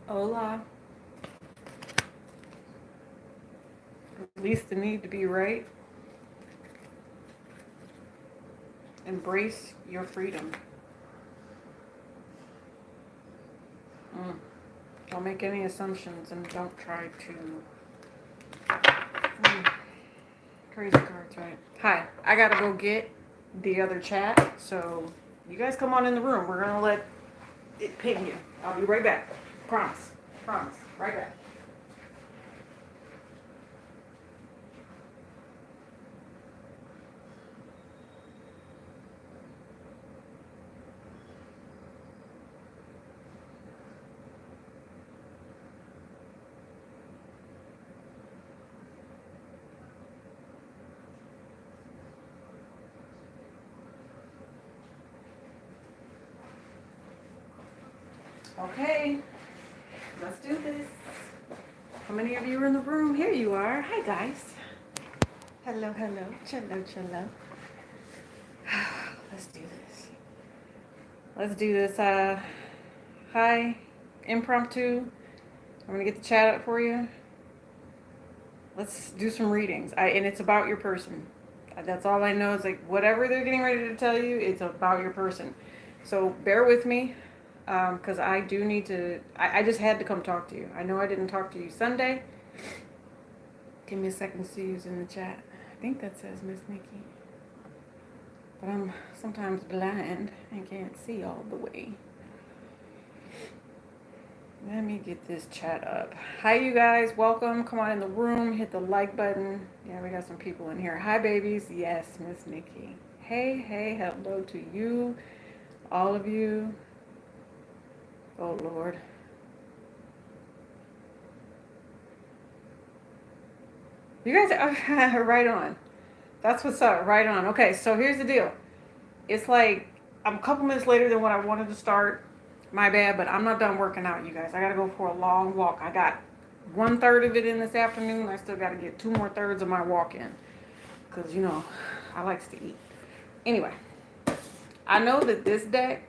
Hola. Release the need to be right. Embrace your freedom. Don't make any assumptions and don't try to. Crazy cards, right? Hi, I gotta go get the other chat, so you guys come on in the room. We're gonna let it ping you. I'll be right back. Promise. Promise. Right back. Okay, let's do this. How many of you are in the room? Here you are. Hi, guys. Hello, hello. Cello, cello. Let's do this. Let's do this. Hi, impromptu. I'm going to get the chat up for you. Let's do some readings. And it's about your person. That's all I know is like whatever they're getting ready to tell you, it's about your person. So bear with me. Because I do need to, I just had to come talk to you. I know I didn't talk to you Sunday. Give me a second to see who's in the chat. I think that says Miss Nikki. But I'm sometimes blind and can't see all the way. Let me get this chat up. Hi, you guys. Welcome. Come on in the room. Hit the like button. Yeah, we got some people in here. Hi, babies. Yes, Miss Nikki. Hey, hey, hello to you. All of you. Oh, Lord. You guys are right on. That's what's up. Right on. Okay, so here's the deal. It's like I'm a couple minutes later than what I wanted to start. My bad, but I'm not done working out, you guys. I got to go for a long walk. I got 1/3 of it in this afternoon. I still got to get 2 more thirds of my walk in. Because, you know, I likes to eat. Anyway, I know that this deck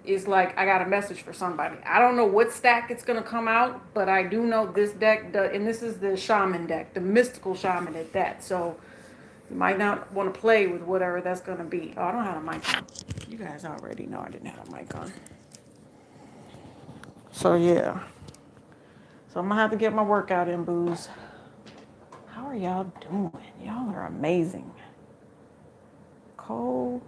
is like I got a message for somebody. I don't know what stack it's going to come out, but I do know this deck does, and this is the shaman deck, the mystical shaman at that. So you might not want to play with whatever that's going to be. Oh, I don't have a mic on. You guys already know I didn't have a mic on. So yeah. So I'm going to have to get my workout in, booze. How are y'all doing? Y'all are amazing. Cold.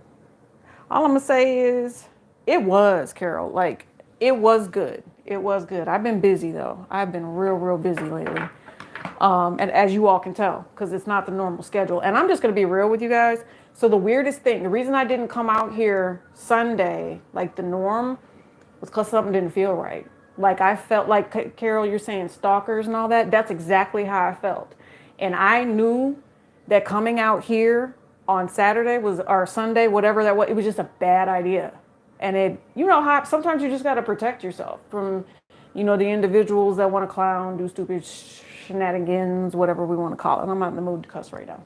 All I'm going to say is it was, Carol. Like, it was good. It was good. I've been busy, though. I've been real, real busy lately. And as you all can tell, because it's not the normal schedule. And I'm just going to be real with you guys. So the weirdest thing, the reason I didn't come out here Sunday, like the norm, was because something didn't feel right. Like I felt like, Carol, you're saying stalkers and all that. That's exactly how I felt. And I knew that coming out here on Saturday was, or Sunday, whatever that was, it was just a bad idea. And it, you know how sometimes you just got to protect yourself from, you know, the individuals that want to clown, do stupid shenanigans, whatever we want to call it. I'm not in the mood to cuss right now.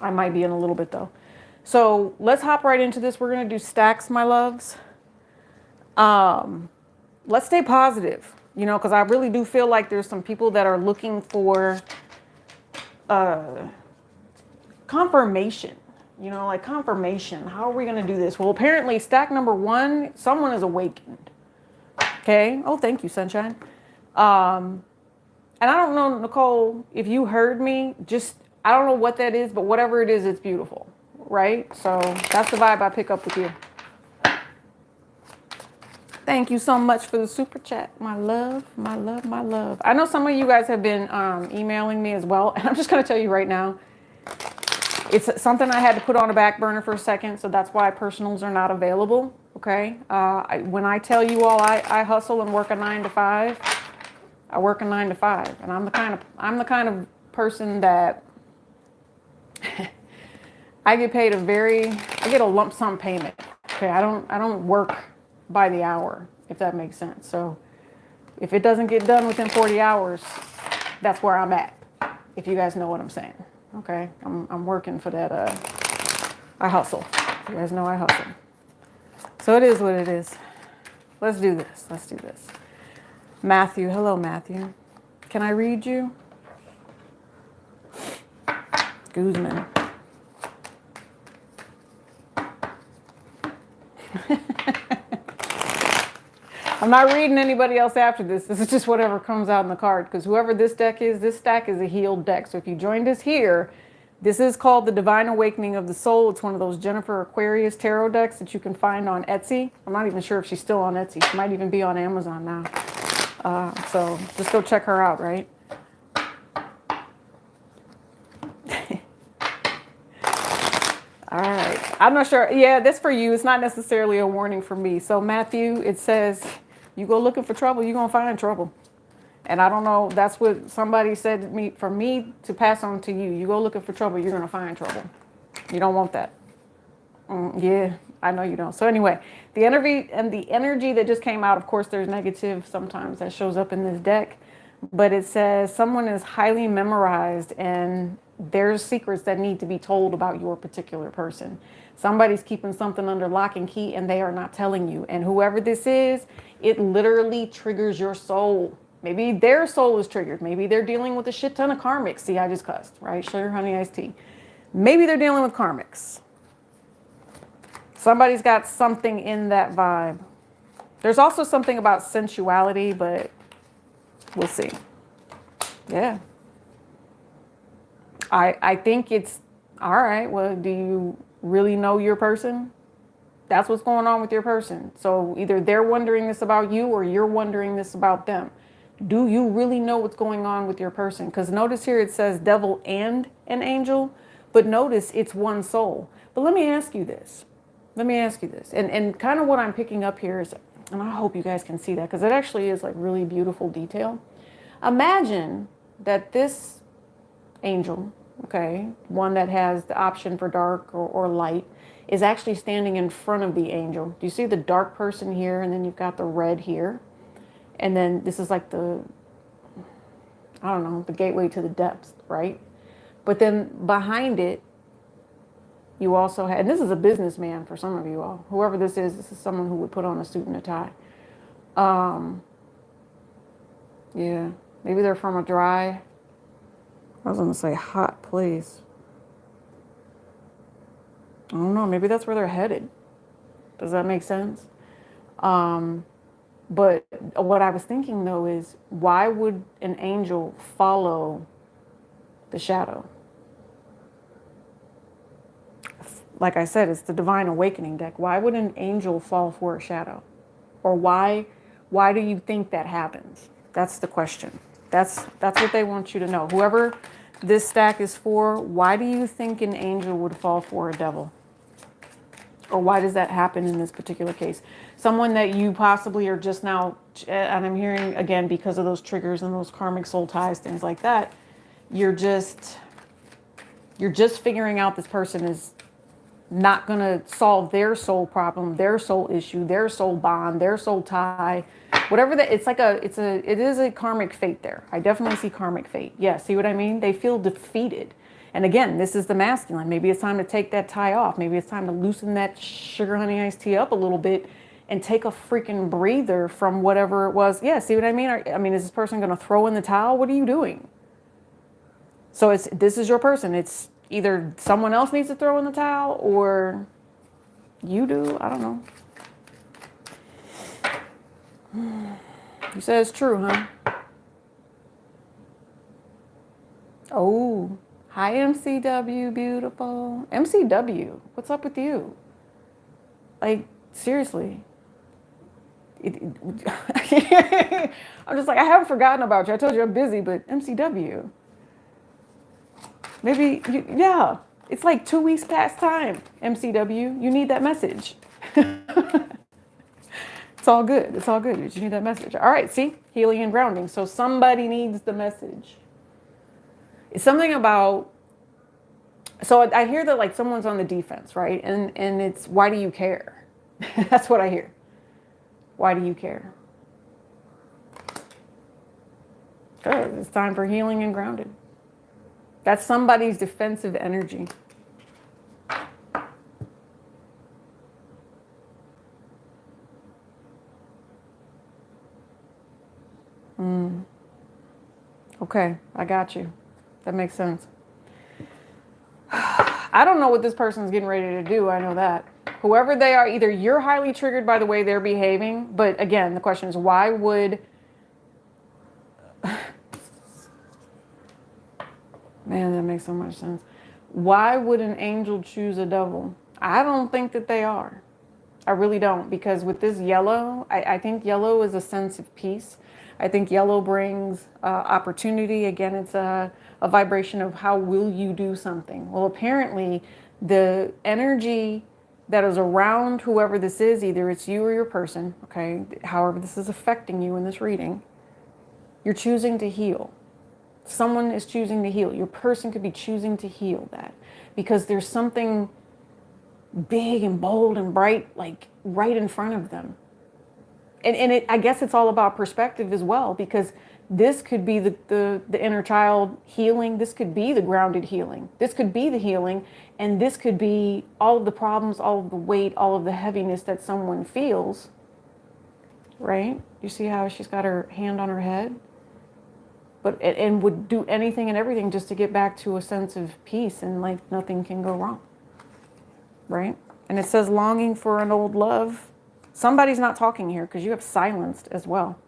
I might be in a little bit though. So let's hop right into this. We're going to do stacks, my loves. Let's stay positive, you know, because I really do feel like there's some people that are looking for confirmation, you know, like confirmation. How are we going to do this? Well, apparently stack number 1, someone is awakened. Okay. Oh, thank you, sunshine. And I don't know, Nicole, if you heard me, just, I don't know what that is, but whatever it is, it's beautiful, right? So that's the vibe I pick up with you. Thank you so much for the super chat. My love, my love, my love. I know some of you guys have been emailing me as well. And I'm just going to tell you right now, it's something I had to put on a back burner for a second. So that's why personals are not available. Okay. When I tell you all I hustle and work a 9 to 5, I work a 9 to 5. And I'm the kind of person that I get paid I get a lump sum payment. Okay. I don't work by the hour, if that makes sense. So if it doesn't get done within 40 hours, that's where I'm at, if you guys know what I'm saying. Okay, I'm working for that. I hustle. You guys know I hustle. So it is what it is. Let's do this. Let's do this. Matthew. Hello, Matthew. Can I read you? Guzman. I'm not reading anybody else after this. This is just whatever comes out in the card, because whoever this deck is, this stack is a healed deck. So if you joined us here, this is called the Divine Awakening of the Soul. It's one of those Jennifer Aquarius tarot decks that you can find on Etsy. I'm not even sure if she's still on Etsy. She might even be on Amazon now. So just go check her out, right? All right. I'm not sure. Yeah, that's for you. It's not necessarily a warning for me. So Matthew, it says, you go looking for trouble, you're going to find trouble. And I don't know, that's what somebody said to me, for me to pass on to you. You go looking for trouble, you're going to find trouble. You don't want that. Yeah, I know you don't. So anyway, the energy that just came out, of course, there's negative sometimes that shows up in this deck. But it says someone is highly memorized and there's secrets that need to be told about your particular person. Somebody's keeping something under lock and key and they are not telling you. And whoever this is, it literally triggers your soul. Maybe their soul is triggered. Maybe they're dealing with a shit ton of karmics. See, I just cussed, right? Sugar, honey, iced tea. Maybe they're dealing with karmics. Somebody's got something in that vibe. There's also something about sensuality, but we'll see. Yeah. I think it's, all right, well, do you really know your person? That's what's going on with your person. So either they're wondering this about you or you're wondering this about them. Do you really know what's going on with your person? Because notice here it says devil and an angel, but notice it's one soul. But let me ask you this. And kind of what I'm picking up here is, and I hope you guys can see that because it actually is like really beautiful detail. Imagine that this angel, okay, one that has the option for dark or light, is actually standing in front of the angel. Do you see the dark person here? And then you've got the red here. And then this is like the, I don't know, the gateway to the depths, right? But then behind it, you also have, and this is a businessman for some of you all. Whoever this is someone who would put on a suit and a tie. Yeah, maybe they're from a dry, I was going to say hot place. I don't know. Maybe that's where they're headed. Does that make sense? But what I was thinking, though, is why would an angel follow the shadow? Like I said, it's the Divine Awakening deck. Why would an angel fall for a shadow? Or why do you think that happens? That's the question. That's what they want you to know. Whoever this stack is for, why do you think an angel would fall for a devil? Or why does that happen in this particular case? Someone that you possibly are just now, and I'm hearing again because of those triggers and those karmic soul ties, things like that, you're just figuring out this person is not going to solve their soul problem, their soul issue, their soul bond, their soul tie, whatever that. It is a karmic fate there. I definitely see karmic fate. Yeah, see what I mean? They feel defeated. And again, this is the masculine. Maybe it's time to take that tie off. Maybe it's time to loosen that sugar honey iced tea up a little bit and take a freaking breather from whatever it was. Yeah, see what I mean? I mean, is this person going to throw in the towel? What are you doing? So this is your person. It's either someone else needs to throw in the towel or you do. I don't know. You said it's true, huh? Oh, hi, MCW, beautiful. MCW, what's up with you? Like, seriously. I'm just like, I haven't forgotten about you. I told you I'm busy, but MCW. Maybe, yeah, it's like 2 weeks past time, MCW. You need that message. It's all good. It's all good. You need that message. All right, see? Healing and grounding. So somebody needs the message. It's something about, so I hear that like someone's on the defense, right? And it's, why do you care? That's what I hear. Why do you care? Good. It's time for healing and grounding. That's somebody's defensive energy. Okay, I got you. That makes sense. I don't know what this person's getting ready to do. I know that. Whoever they are, either you're highly triggered by the way they're behaving, but again, the question is why would... Man, that makes so much sense. Why would an angel choose a devil? I don't think that they are. I really don't, because with this yellow, I think yellow is a sense of peace. I think yellow brings opportunity. Again, it's a vibration of how will you do something. Well, apparently the energy that is around whoever this is, either it's you or your person, okay, however this is affecting you in this reading, you're choosing to heal. Someone is choosing to heal. Your person could be choosing to heal that because there's something big and bold and bright, like right in front of them. And I guess it's all about perspective as well, because this could be the inner child healing. This could be the grounded healing. This could be the healing. And this could be all of the problems, all of the weight, all of the heaviness that someone feels. Right? You see how she's got her hand on her head? And would do anything and everything just to get back to a sense of peace and like nothing can go wrong. Right? And it says longing for an old love. Somebody's not talking here because you have silenced as well.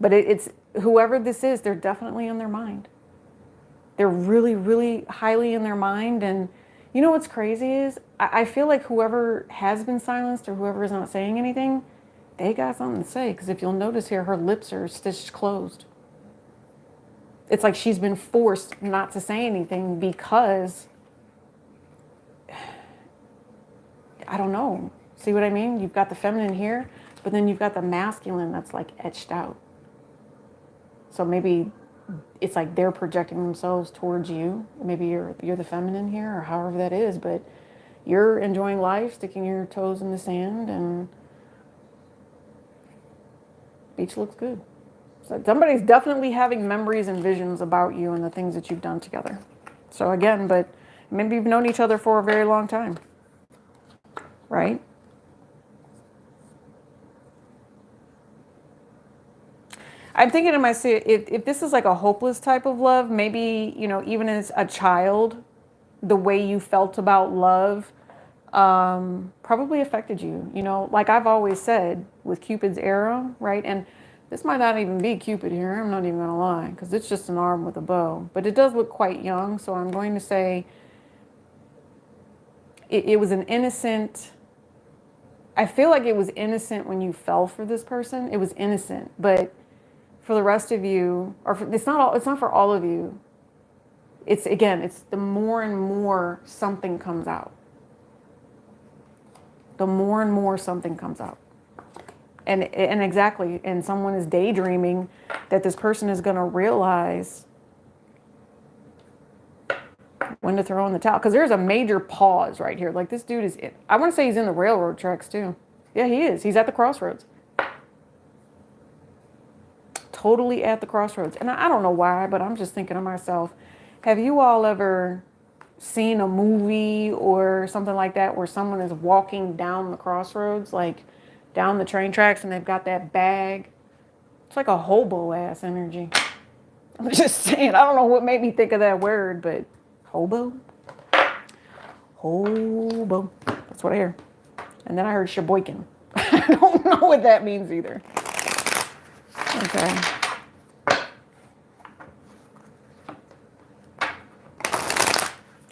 But it's whoever this is, they're definitely in their mind. They're really, really highly in their mind. And you know what's crazy is I feel like whoever has been silenced or whoever is not saying anything, they got something to say. Because if you'll notice here, her lips are stitched closed. It's like she's been forced not to say anything because, I don't know. See what I mean? You've got the feminine here, but then you've got the masculine that's like etched out. So maybe it's like they're projecting themselves towards you. Maybe you're the feminine here or however that is, but you're enjoying life, sticking your toes in the sand, and beach looks good. So somebody's definitely having memories and visions about you and the things that you've done together. So again, but maybe you've known each other for a very long time, right? I'm thinking to myself, if this is like a hopeless type of love, maybe, you know, even as a child, the way you felt about love probably affected you. You know, like I've always said with Cupid's arrow, right? And this might not even be Cupid here. I'm not even going to lie, because it's just an arm with a bow. But it does look quite young, so I'm going to say it was an innocent... I feel like it was innocent when you fell for this person. It was innocent, but for the rest of you, it's not for all of you. It's the more and more something comes out. The more and more something comes out. And exactly, and someone is daydreaming that this person is going to realize when to throw in the towel. Because there's a major pause right here. Like this dude I want to say he's in the railroad tracks too. Yeah, he is. He's at the crossroads. Totally at the crossroads. And I don't know why, but I'm just thinking to myself, have you all ever seen a movie or something like that where someone is walking down the crossroads, like down the train tracks, and they've got that bag? It's like a hobo ass energy. I'm just saying, I don't know what made me think of that word, but hobo? Hobo. That's what I hear. And then I heard Sheboygan. I don't know what that means either. Okay.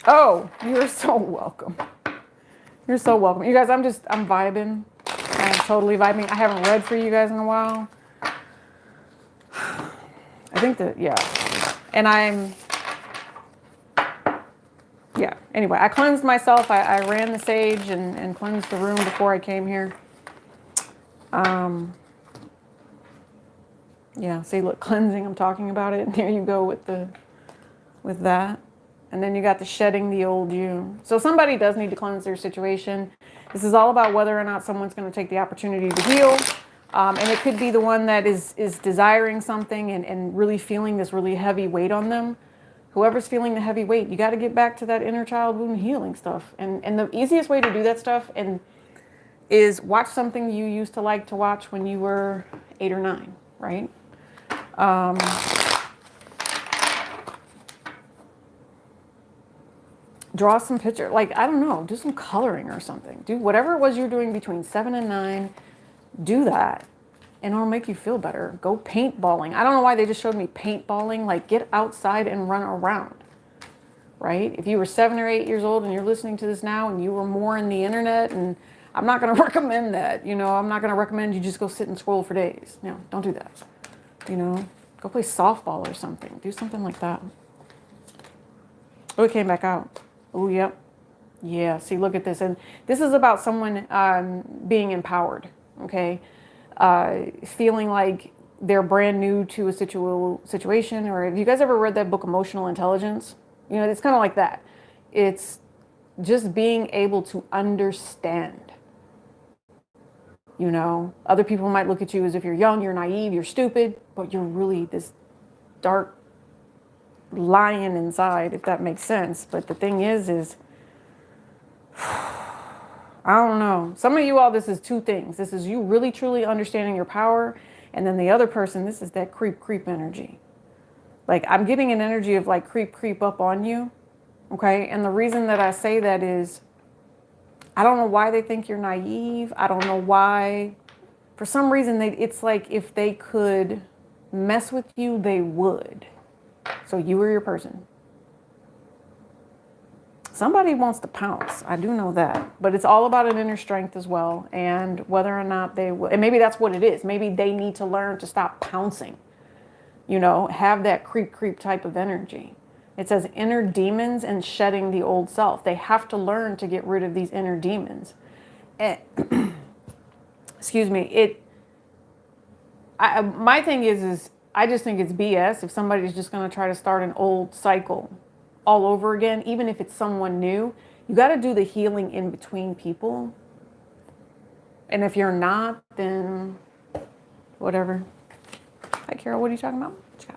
Oh, you're so welcome. You're so welcome. You guys, I'm vibing. I'm totally vibing. I haven't read for you guys in a while. I think yeah. And anyway, I cleansed myself. I ran the sage and cleansed the room before I came here. Yeah, see, look, cleansing, I'm talking about it. And there you go with that. And then you got the shedding the old you. So somebody does need to cleanse their situation. This is all about whether or not someone's going to take the opportunity to heal. And it could be the one that is desiring something and really feeling this really heavy weight on them. Whoever's feeling the heavy weight, you got to get back to that inner child wound healing stuff. And the easiest way to do that stuff is watch something you used to like to watch when you were 8 or 9, right? Draw some picture. Like, I don't know, do some coloring or something. Do whatever it was you're doing between 7 and 9. Do that. And it'll make you feel better. Go paintballing. I don't know why they just showed me paintballing. Like, get outside and run around. Right? If you were 7 or 8 years old and you're listening to this now and you were more in the internet, and I'm not going to recommend that. You know, I'm not going to recommend you just go sit and scroll for days. No, don't do that. You know, go play softball or something. Do something like that. Oh, it came back out. Oh, yep. Yeah, see, look at this. And this is about someone being empowered, okay? Feeling like they're brand new to a situation. Or have you guys ever read that book, Emotional Intelligence? You know, it's kind of like that. It's just being able to understand. You know, other people might look at you as if you're young, you're naive, you're stupid, but you're really this dark lion inside, if that makes sense. But the thing is, I don't know. Some of you all, this is two things. This is you really, truly understanding your power. And then the other person, this is that creep energy. Like, I'm getting an energy of like creep up on you. Okay. And the reason that I say that is, I don't know why they think you're naive. I don't know why. For some reason, it's like if they could mess with you, they would. So you are your person. Somebody wants to pounce. I do know that. But it's all about an inner strength as well. And whether or not they will. And maybe that's what it is. Maybe they need to learn to stop pouncing. You know, have that creep type of energy. It says inner demons and shedding the old self. They have to learn to get rid of these inner demons. And, excuse me. My thing is I just think it's BS if somebody's just going to try to start an old cycle all over again, even if it's someone new. You got to do the healing in between people. And if you're not, then whatever. Hi, Carol. What are you talking about? What you got?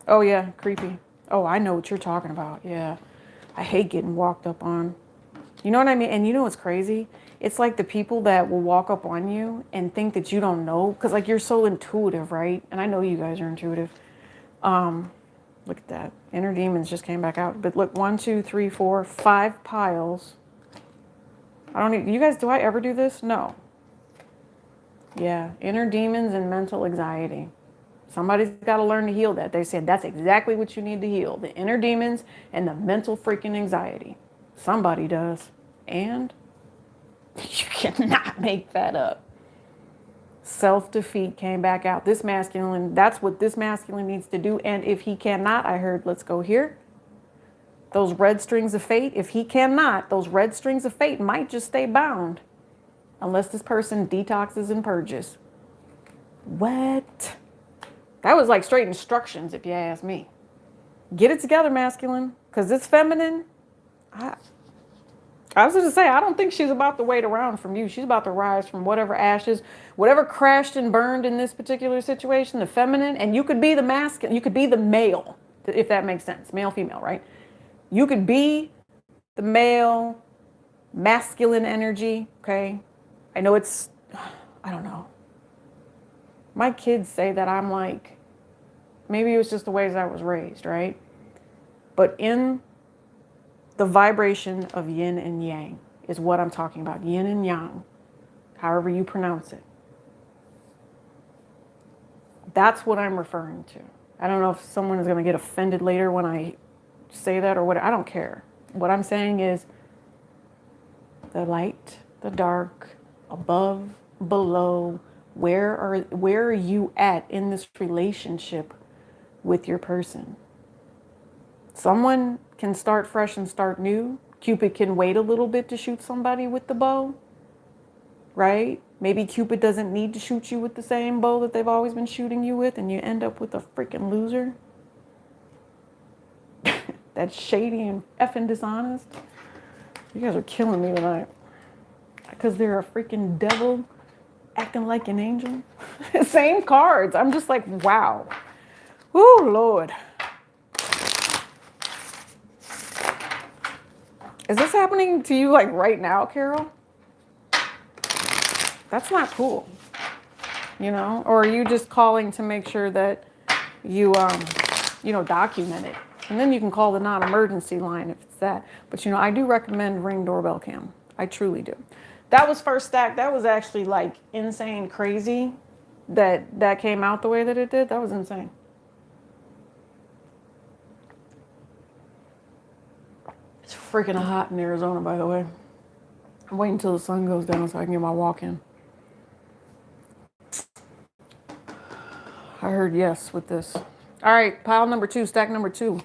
Oh, yeah. Creepy. Oh, I know what you're talking about. Yeah. I hate getting walked up on. You know what I mean? And you know what's crazy? It's like the people that will walk up on you and think that you don't know. Because, like, you're so intuitive, right? And I know you guys are intuitive. Look at that. Inner demons just came back out. But look, 1, 2, 3, 4, 5 piles. I don't need, you guys, do I ever do this? No. Yeah. Inner demons and mental anxiety. Somebody's got to learn to heal that. They said that's exactly what you need to heal. The inner demons and the mental freaking anxiety. Somebody does. And you cannot make that up. Self-defeat came back out. This masculine, that's what this masculine needs to do. And if he cannot, I heard, let's go here. Those red strings of fate, if he cannot, those red strings of fate might just stay bound. Unless this person detoxes and purges. What? That was like straight instructions, if you ask me. Get it together, masculine. Because this feminine, I was going to say, I don't think she's about to wait around from you. She's about to rise from whatever ashes, whatever crashed and burned in this particular situation, the feminine. And you could be the masculine, you could be the male, if that makes sense. Male, female, right? You could be the male, masculine energy, okay? I know it's, I don't know. My kids say that I'm like, maybe it was just the ways I was raised, right? But in the vibration of yin and yang is what I'm talking about. Yin and yang, however you pronounce it. That's what I'm referring to. I don't know if someone is going to get offended later when I say that or what. I don't care. What I'm saying is the light, the dark, above, below. Where are you at in this relationship with your person? Someone can start fresh and start new. Cupid can wait a little bit to shoot somebody with the bow, right? Maybe Cupid doesn't need to shoot you with the same bow that they've always been shooting you with, and you end up with a freaking loser. That's shady and effing dishonest. You guys are killing me tonight. Because they're a freaking devil acting like an angel. Same cards. I'm just like, wow. Oh, Lord. Is this happening to you like right now, Carol? That's not cool. You know? Or are you just calling to make sure that you document it. And then you can call the non-emergency line if it's that. But, I do recommend Ring doorbell cam. I truly do. That was first stack. That was actually like insane crazy that came out the way that it did. That was insane. It's freaking hot in Arizona, by the way. I'm waiting until the sun goes down so I can get my walk in. I heard yes with this. All right, pile number 2, stack number 2.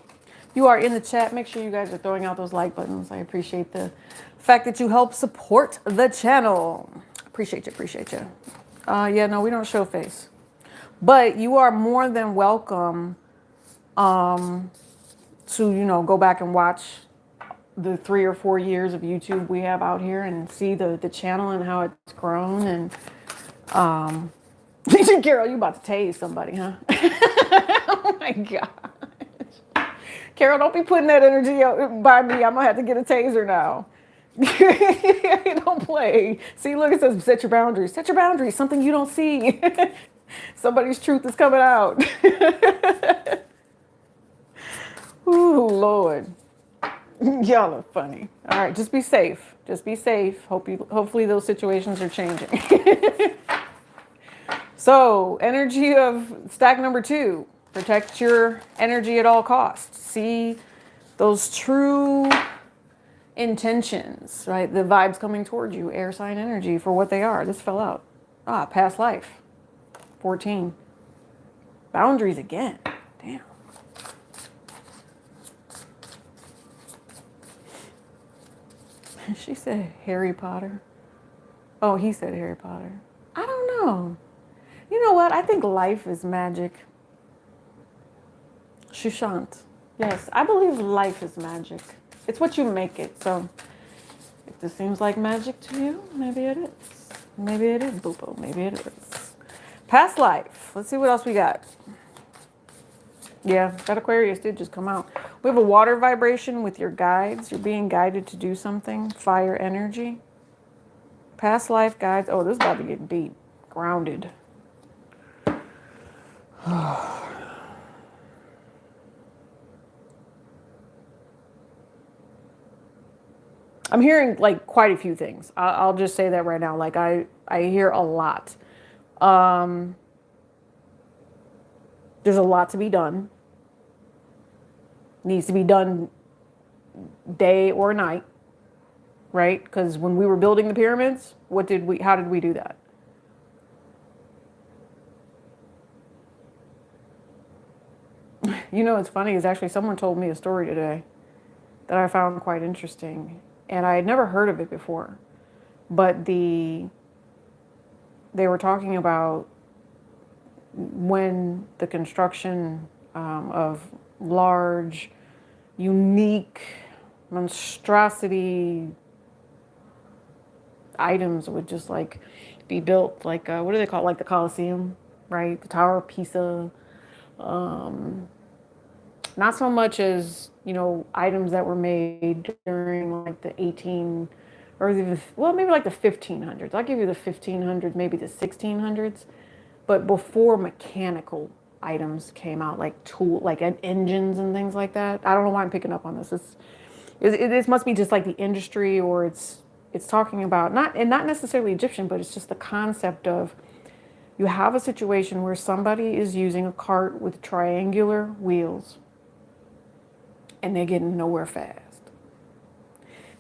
You are in the chat. Make sure you guys are throwing out those like buttons. I appreciate the fact that you help support the channel. Appreciate you. Yeah, no, we don't show face. But you are more than welcome to, go back and watch the 3 or 4 years of YouTube we have out here and see the channel and how it's grown. And Carol, you about to tase somebody, huh? Oh my God. Carol, don't be putting that energy out by me. I'm going to have to get a taser now. Don't play. See, look, it says set your boundaries. Set your boundaries. Something you don't see. Somebody's truth is coming out. Ooh, Lord. Y'all are funny. All right, just be safe. Just be safe. Hopefully those situations are changing. So, energy of stack number 2. Protect your energy at all costs. See those true intentions, right? The vibes coming towards you, air sign energy for what they are. This fell out. Past life. 14. Boundaries again. Damn. She said Harry Potter. Oh, he said Harry Potter. I don't know. You know what? I think life is magic. Shushant. Yes, I believe life is magic. It's what you make it. So if this seems like magic to you, maybe it is. Maybe it is, Boopo. Maybe it is. Past life. Let's see what else we got. Yeah, that Aquarius did just come out. We have a water vibration with your guides. You're being guided to do something. Fire energy. Past life guides. Oh, this is about to get deep. Grounded. I'm hearing like quite a few things. I'll just say that right now. Like I hear a lot. There's a lot to be done. Needs to be done day or night, right? Because when we were building the pyramids, how did we do that? It's funny. Is actually someone told me a story today that I found quite interesting. And I had never heard of it before. But they were talking about when the construction of large, unique, monstrosity items would just like be built, like what do they call it? Like the Colosseum, right? The Tower of Pisa. Not so much as, items that were made during like the 18 or maybe like the 1500s. I'll give you the 1500s, maybe the 1600s, but before mechanical items came out, like like engines and things like that. I don't know why I'm picking up on this. This must be just like the industry, or it's talking about not necessarily Egyptian, but it's just the concept of you have a situation where somebody is using a cart with triangular wheels and they're getting nowhere fast.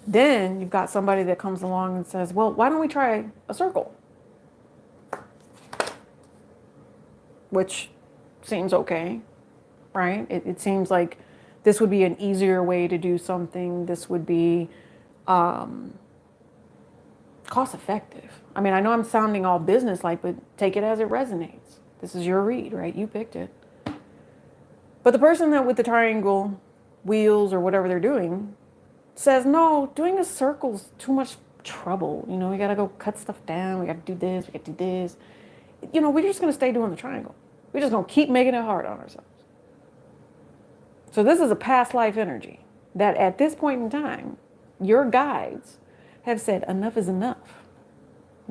Then you've got somebody that comes along and says, well, why don't we try a circle? Which seems okay, right? It seems like this would be an easier way to do something. This would be cost effective. I mean, I know I'm sounding all business-like, but take it as it resonates. This is your read, right? You picked it. But the person that with the triangle wheels or whatever they're doing says, no, doing a circle's too much trouble. We got to go cut stuff down. We got to do this. We got to do this. We're just going to stay doing the triangle. We're just going to keep making it hard on ourselves. So this is a past life energy that at this point in time, your guides have said, enough is enough.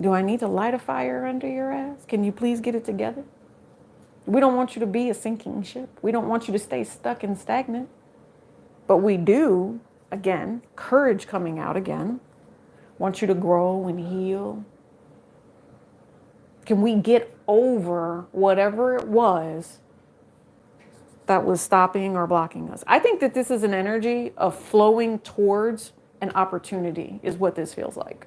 Do I need to light a fire under your ass? Can you please get it together? We don't want you to be a sinking ship. We don't want you to stay stuck and stagnant. But we do, again, courage coming out again, want you to grow and heal. Can we get over whatever it was that was stopping or blocking us? I think that this is an energy of flowing towards an opportunity is what this feels like.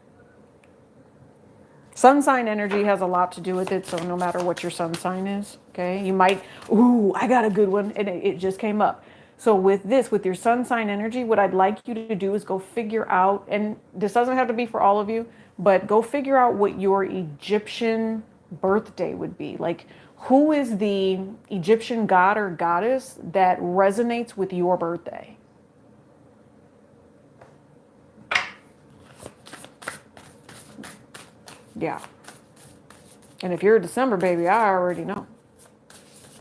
Sun sign energy has a lot to do with it. So no matter what your sun sign is, okay, you might, ooh, I got a good one. And it just came up. So with this, with your sun sign energy, what I'd like you to do is go figure out, and this doesn't have to be for all of you, but go figure out what your Egyptian birthday would be. Like, who is the Egyptian god or goddess that resonates with your birthday? Yeah. And if you're a December baby, I already know.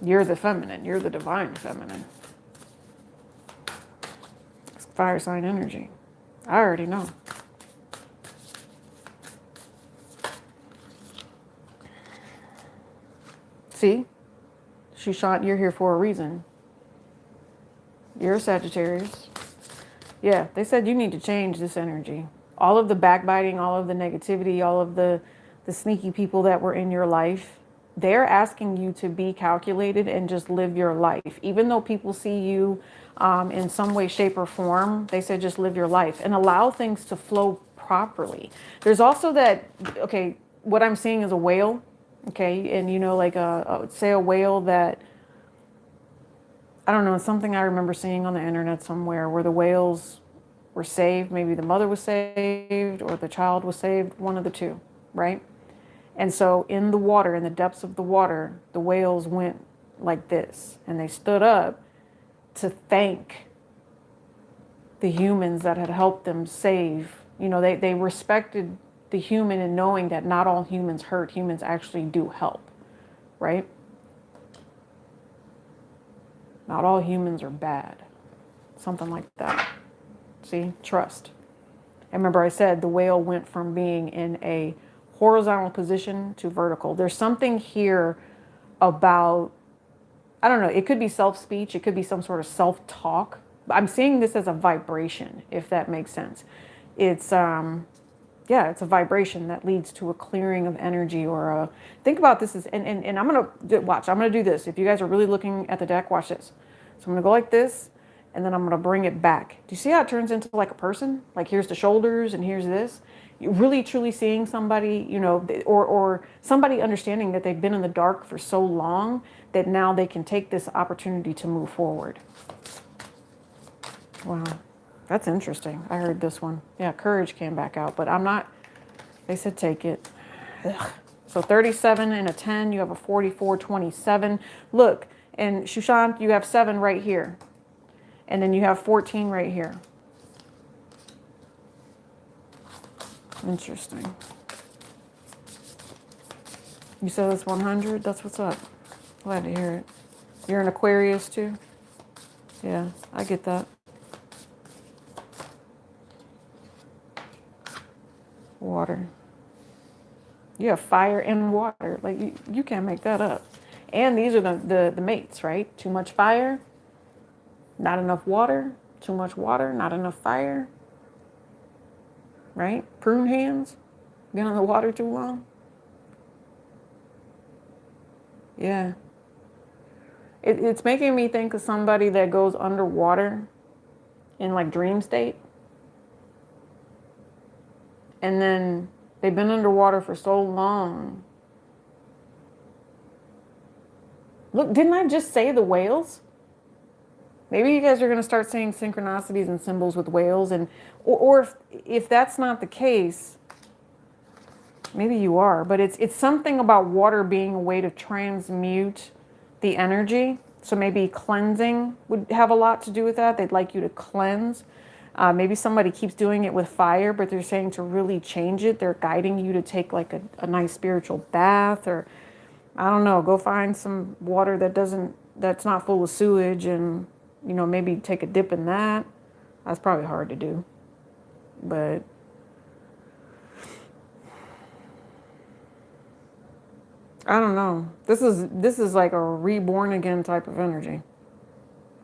You're the feminine. You're the divine feminine. It's fire sign energy. I already know. See? Shushan, you're here for a reason. You're a Sagittarius. Yeah, they said you need to change this energy. All of the backbiting, all of the negativity, all of the sneaky people that were in your life, they're asking you to be calculated and just live your life. Even though people see you in some way, shape, or form, they said just live your life and allow things to flow properly. There's also that, okay, what I'm seeing is a whale, okay? And you know, like say a whale that, I don't know, it's something I remember seeing on the internet somewhere where the whales were saved. Maybe the mother was saved or the child was saved, one of the two, right? And so in the water, in the depths of the water, the whales went like this and they stood up to thank the humans that had helped them save. You know, they respected the human in knowing that not all humans hurt, humans actually do help, right? Not all humans are bad. Something like that. See, trust. And remember I said the whale went from being in a horizontal position to vertical. There's something here about, I don't know, it could be self-speech, it could be some sort of self-talk. I'm seeing this as a vibration, if that makes sense. It's, yeah, it's a vibration that leads to a clearing of energy or a, think about this as, and I'm going to watch, I'm going to do this. If you guys are really looking at the deck, watch this. So I'm going to go like this, and then I'm going to bring it back. Do you see how it turns into like a person? Like here's the shoulders and here's this. You're really truly seeing somebody, you know, or somebody understanding that they've been in the dark for so long that now they can take this opportunity to move forward. Wow. That's interesting. I heard this one. Yeah, courage came back out, but I'm not, they said take it. Ugh. So 37 and a 10, you have a 44, 27. Look, and Shushan, you have 7 right here. And then you have 14 right here. Interesting. You said it's 100? That's what's up. Glad to hear it. You're an Aquarius too? Yeah, I get that. Water. You have fire and water. Like you can't make that up. And these are the mates, right? Too much fire, not enough water. Too much water, not enough fire. Right? Prune hands. Been in the water too long. Yeah. It's making me think of somebody that goes underwater in like dream state. And then they've been underwater for so long. Look, didn't I just say the whales? Maybe you guys are going to start saying synchronicities and symbols with whales. And or if that's not the case, maybe you are. But it's something about water being a way to transmute the energy. So maybe cleansing would have a lot to do with that. They'd like you to cleanse. Maybe somebody keeps doing it with fire, but they're saying to really change it. They're guiding you to take like a nice spiritual bath, or I don't know, go find some water that's not full of sewage and, you know, maybe take a dip in that. That's probably hard to do, but I don't know. This is like a reborn again type of energy.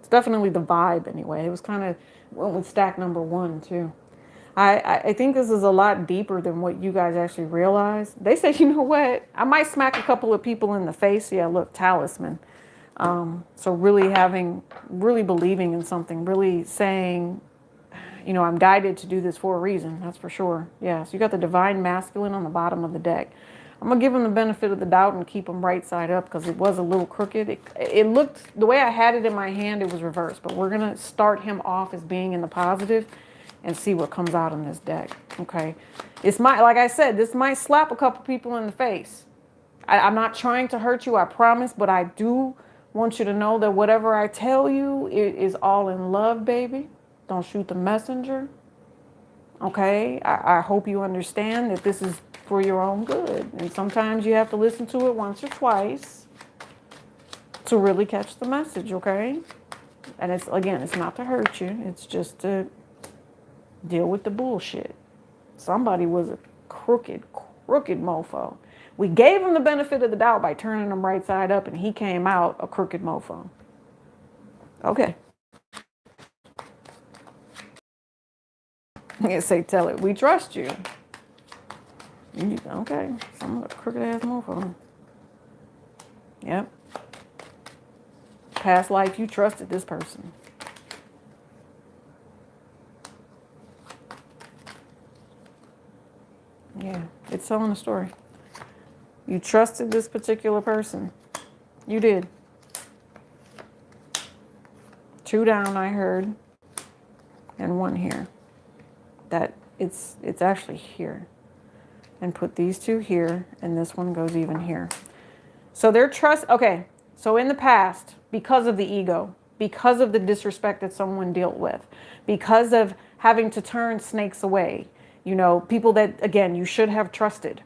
It's definitely the vibe anyway. It was kind of went with stack number one too. I think this is a lot deeper than what you guys actually realize. They say, you know what? I might smack a couple of people in the face. Yeah, look, talisman. So really believing in something, really saying, I'm guided to do this for a reason. That's for sure. Yeah. So you got the divine masculine on the bottom of the deck. I'm gonna give him the benefit of the doubt and keep him right side up because it was a little crooked. It looked the way I had it in my hand. It was reversed, but we're gonna start him off as being in the positive and see what comes out in this deck. Okay. Like I said, this might slap a couple people in the face. I'm not trying to hurt you, I promise, but I do want you to know that whatever I tell you, it is all in love, baby. Don't shoot the messenger. Okay? I hope you understand that this is for your own good. And sometimes you have to listen to it once or twice to really catch the message, okay? And it's not to hurt you, it's just to deal with the bullshit. Somebody was a crooked mofo. We gave him the benefit of the doubt by turning him right side up, and he came out a crooked mofo. Okay. I say, tell it, we trust you. Okay, some crooked ass mofo. Yep. Past life, you trusted this person. Yeah, it's telling a story. You trusted this particular person. You did. 2 down, I heard, and 1 here. That it's actually here. And put these 2 here, and this one goes even here. So their trust, okay, so in the past, because of the ego, because of the disrespect that someone dealt with, because of having to turn snakes away, people that, again, you should have trusted.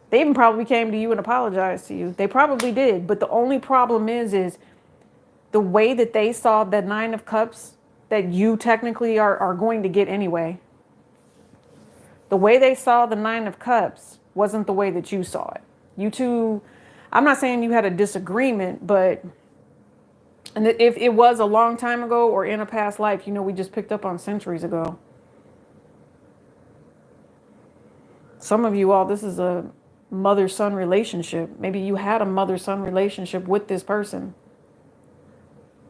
They even probably came to you and apologized to you. They probably did. But the only problem is the way that they saw the 9 of Cups that you technically are going to get anyway. The way they saw the 9 of Cups wasn't the way that you saw it. You two, I'm not saying you had a disagreement, but and if it was a long time ago or in a past life, we just picked up on centuries ago. Some of you all, this is a mother-son relationship. Maybe you had a mother-son relationship with this person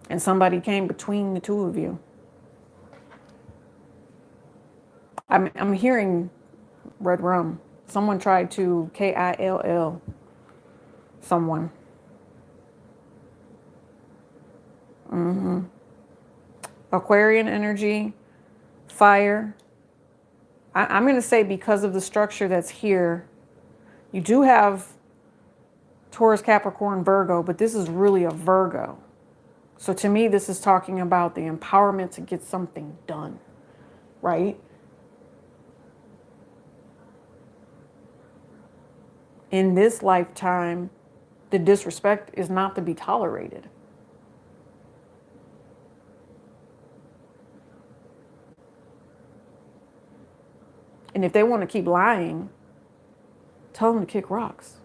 and somebody came between the 2 of you. I'm hearing red rum. Someone tried to kill someone. Aquarian energy, fire. I'm going to say because of the structure that's here, you do have Taurus, Capricorn, Virgo, but this is really a Virgo. So to me, this is talking about the empowerment to get something done, right? In this lifetime, the disrespect is not to be tolerated. And if they want to keep lying, tell them to kick rocks.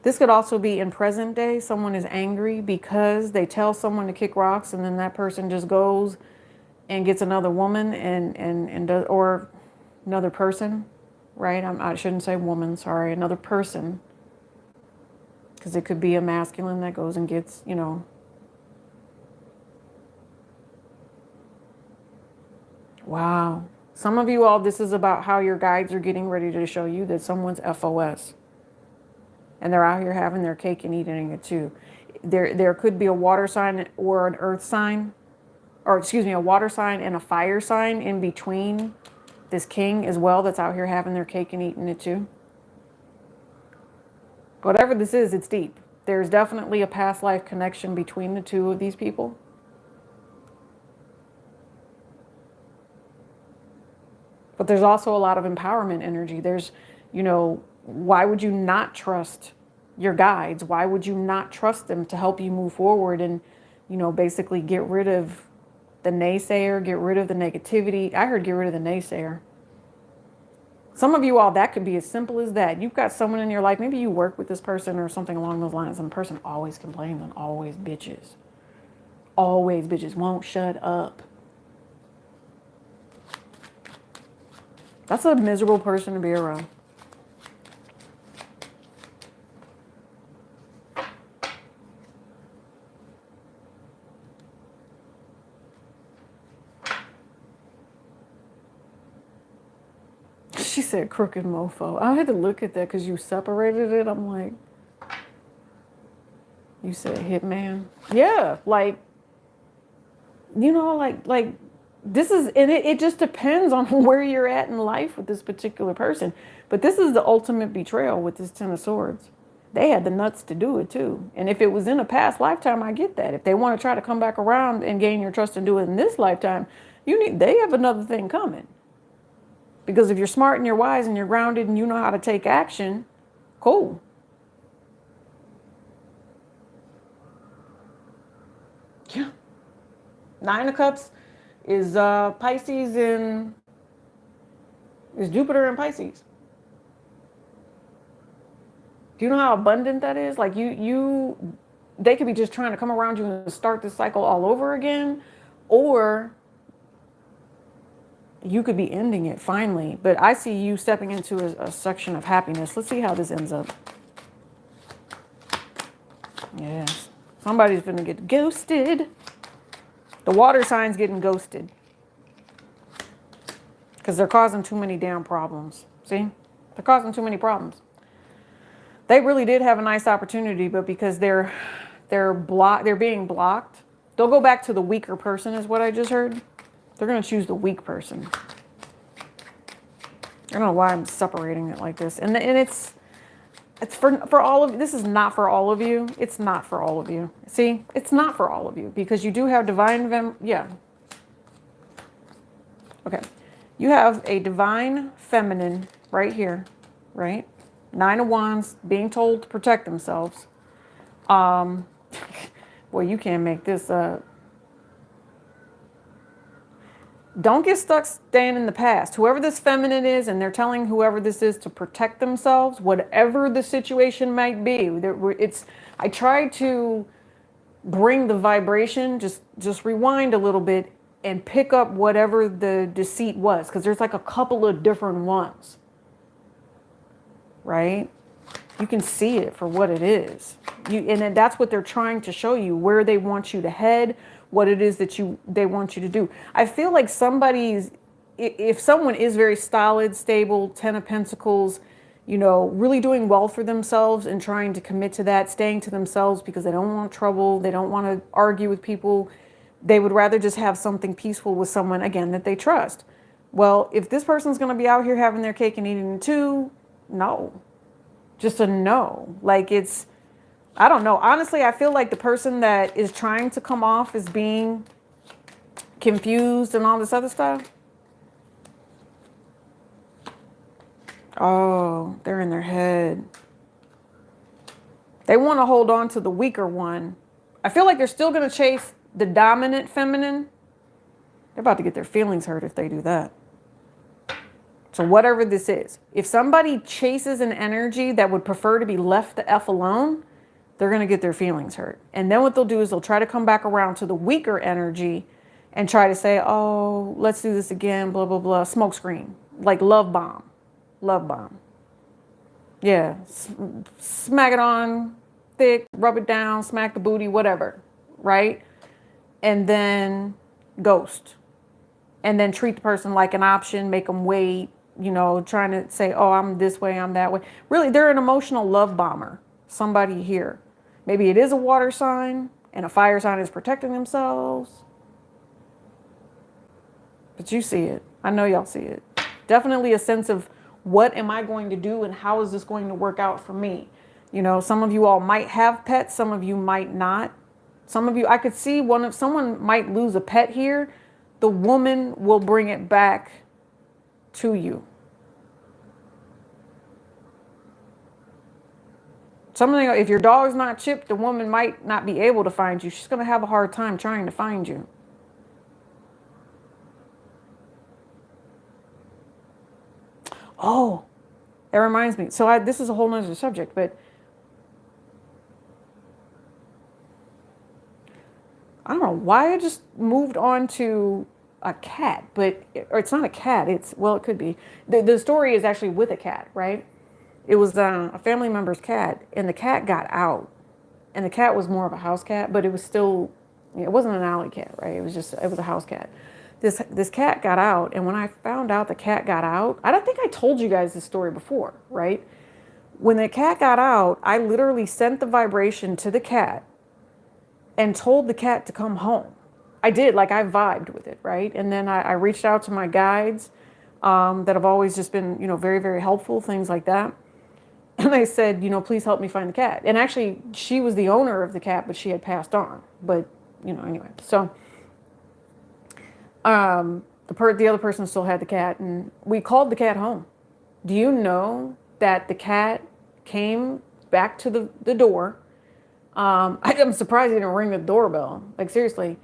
This could also be in present day. Someone is angry because they tell someone to kick rocks and then that person just goes and gets another woman and does, or another person, right? I shouldn't say woman, sorry, another person. Because it could be a masculine that goes and gets, Wow. Some of you all, this is about how your guides are getting ready to show you that someone's FOS. And they're out here having their cake and eating it too. There could be a water sign or an earth sign, or excuse me, a water sign and a fire sign in between this king as well that's out here having their cake and eating it too. Whatever this is, it's deep. There's definitely a past life connection between the 2 of these people. But there's also a lot of empowerment energy. There's, why would you not trust your guides? Why would you not trust them to help you move forward and, basically get rid of the naysayer, get rid of the negativity. I heard get rid of the naysayer. Some of you all, that could be as simple as that. You've got someone in your life, maybe you work with this person or something along those lines, and the person always complains and always bitches. Always bitches, won't shut up. That's a miserable person to be around. She said crooked mofo. I had to look at that because you separated it. I'm like, you said hitman. Yeah, like, you know, like this is, and it just depends on where you're at in life with this particular person. But this is the ultimate betrayal with this Ten of Swords. They had the nuts to do it too. And if it was in a past lifetime, I get that. If they want to try to come back around and gain your trust and do it in this lifetime, they have another thing coming. Because if you're smart and you're wise and you're grounded and you know how to take action, cool. Yeah. Nine of Cups is Pisces and is Jupiter and Pisces. Do you know how abundant that is? Like they could be just trying to come around you and start this cycle all over again, or you could be ending it finally. But I see you stepping into a section of happiness. Let's see how this ends up. Yes. Somebody's going to get ghosted. The water sign's getting ghosted. Because they're causing too many damn problems. See? They're causing too many problems. They really did have a nice opportunity, but because they're being blocked, they'll go back to the weaker person is what I just heard. They're going to choose the weak person. I don't know why I'm separating it like this. And it's for all of you. This is not for all of you. It's not for all of you. See, it's not for all of you because you do have yeah. Okay. You have a divine feminine right here, right? Nine of Wands being told to protect themselves. Boy, you can't make this up. Don't get stuck staying in the past. Whoever this feminine is, and they're telling whoever this is to protect themselves, whatever the situation might be. I try to bring the vibration, just rewind a little bit and pick up whatever the deceit was, because there's like a couple of different ones, right? You can see it for what it is. And that's what they're trying to show you, where they want you to head, what it is that they want you to do. I feel like if someone is very stolid, stable, Ten of Pentacles, really doing well for themselves and trying to commit to that, staying to themselves because they don't want trouble, they don't want to argue with people, they would rather just have something peaceful with someone, again, that they trust. Well, if this person's going to be out here having their cake and eating it too, no. Just a no. Like I don't know. Honestly, I feel like the person that is trying to come off as being confused and all this other stuff. Oh, they're in their head. They want to hold on to the weaker one. I feel like they're still going to chase the dominant feminine. They're about to get their feelings hurt if they do that. So whatever this is, if somebody chases an energy that would prefer to be left the F alone, they're going to get their feelings hurt. And then what they'll do is they'll try to come back around to the weaker energy and try to say, oh, let's do this again, blah, blah, blah, smoke screen, like love bomb. Love bomb. Yeah. Smack it on thick, rub it down, smack the booty, whatever. Right? And then ghost. And then treat the person like an option, make them wait, trying to say, oh, I'm this way, I'm that way. Really, they're an emotional love bomber. Somebody here. Maybe it is a water sign and a fire sign is protecting themselves. But you see it. I know y'all see it. Definitely a sense of what am I going to do and how is this going to work out for me? Some of you all might have pets. Some of you might not. Some of you, I could see someone might lose a pet here. The woman will bring it back to you. If your dog's not chipped, the woman might not be able to find you. She's going to have a hard time trying to find you. Oh, that reminds me. So this is a whole nother subject, but I don't know why I just moved on to a cat, or it's not a cat. Well, it could be. The story is actually with a cat, right? It was a family member's cat, and the cat got out, and the cat was more of a house cat, but it was still, it wasn't an alley cat, right? It was a house cat. This cat got out, and when I found out the cat got out, I don't think I told you guys this story before, right? When the cat got out, I literally sent the vibration to the cat and told the cat to come home. I did, like I vibed with it, right? And then I reached out to my guides that have always just been, very, very helpful, things like that. And I said, please help me find the cat. And actually, she was the owner of the cat, but she had passed on. But, anyway. So the other person still had the cat, and we called the cat home. Do you know that the cat came back to the door? I'm surprised he didn't ring the doorbell. Like, seriously.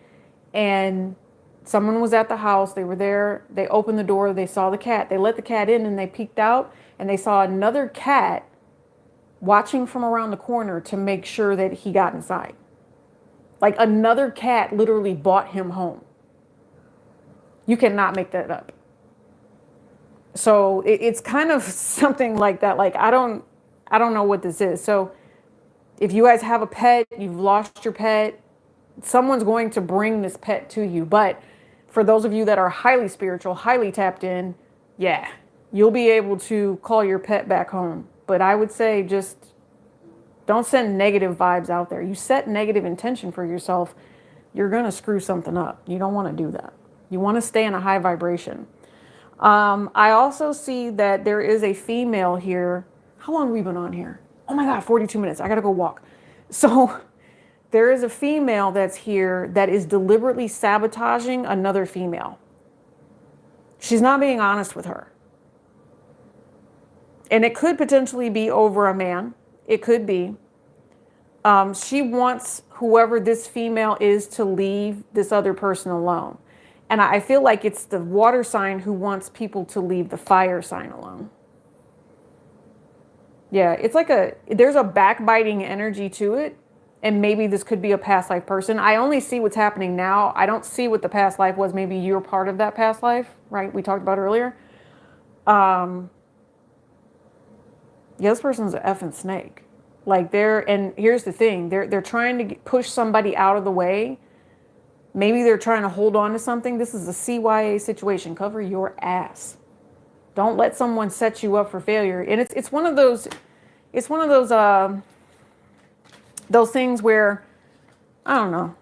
And someone was at the house. They were there. They opened the door. They saw the cat. They let the cat in, and they peeked out, and they saw another cat watching from around the corner to make sure that he got inside. Like, another cat literally brought him home. You cannot make that up. So it's kind of something like that. Like, I don't know what this is. So if you guys have a pet, you've lost your pet, someone's going to bring this pet to you. But for those of you that are highly spiritual, highly tapped in, yeah, you'll be able to call your pet back home. But I would say just don't send negative vibes out there. You set negative intention for yourself, you're going to screw something up. You don't want to do that. You want to stay in a high vibration. I also see that there is a female here. How long have we been on here? Oh my God, 42 minutes. I got to go walk. So there is a female that's here that is deliberately sabotaging another female. She's not being honest with her. And it could potentially be over a man. It could be. She wants whoever this female is to leave this other person alone. And I feel like it's the water sign who wants people to leave the fire sign alone. Yeah, it's like there's a backbiting energy to it. And maybe this could be a past life person. I only see what's happening now. I don't see what the past life was. Maybe you're part of that past life, right? We talked about earlier. Yeah, this person's an effing snake. Like and here's the thing, they're trying to push somebody out of the way. Maybe they're trying to hold on to something. This is a CYA situation. Cover your ass. Don't let someone set you up for failure. And it's one of those things where, I don't know,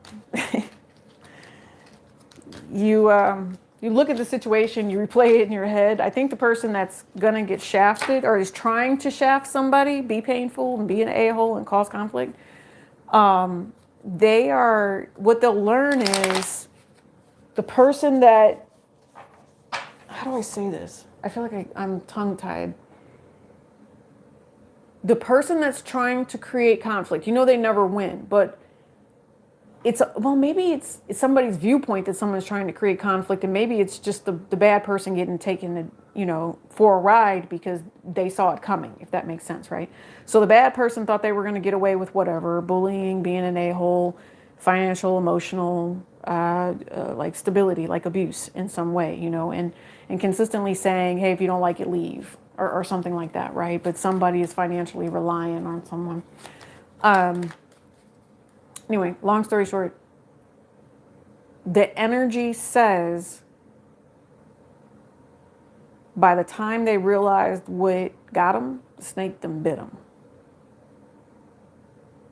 you look at the situation, you replay it in your head. I think the person that's going to get shafted or is trying to shaft somebody, be painful and be an a-hole and cause conflict, what they'll learn is the person that, how do I say this? I feel like I'm tongue-tied. The person that's trying to create conflict, they never win, but maybe it's somebody's viewpoint that someone's trying to create conflict, and maybe it's just the bad person getting taken, for a ride because they saw it coming, if that makes sense, right? So the bad person thought they were going to get away with whatever, bullying, being an a-hole, financial, emotional, like stability, like abuse in some way, and consistently saying, hey, if you don't like it, leave, or something like that, right? But somebody is financially reliant on someone. Anyway, long story short, the energy says by the time they realized what got them, the snake them bit them.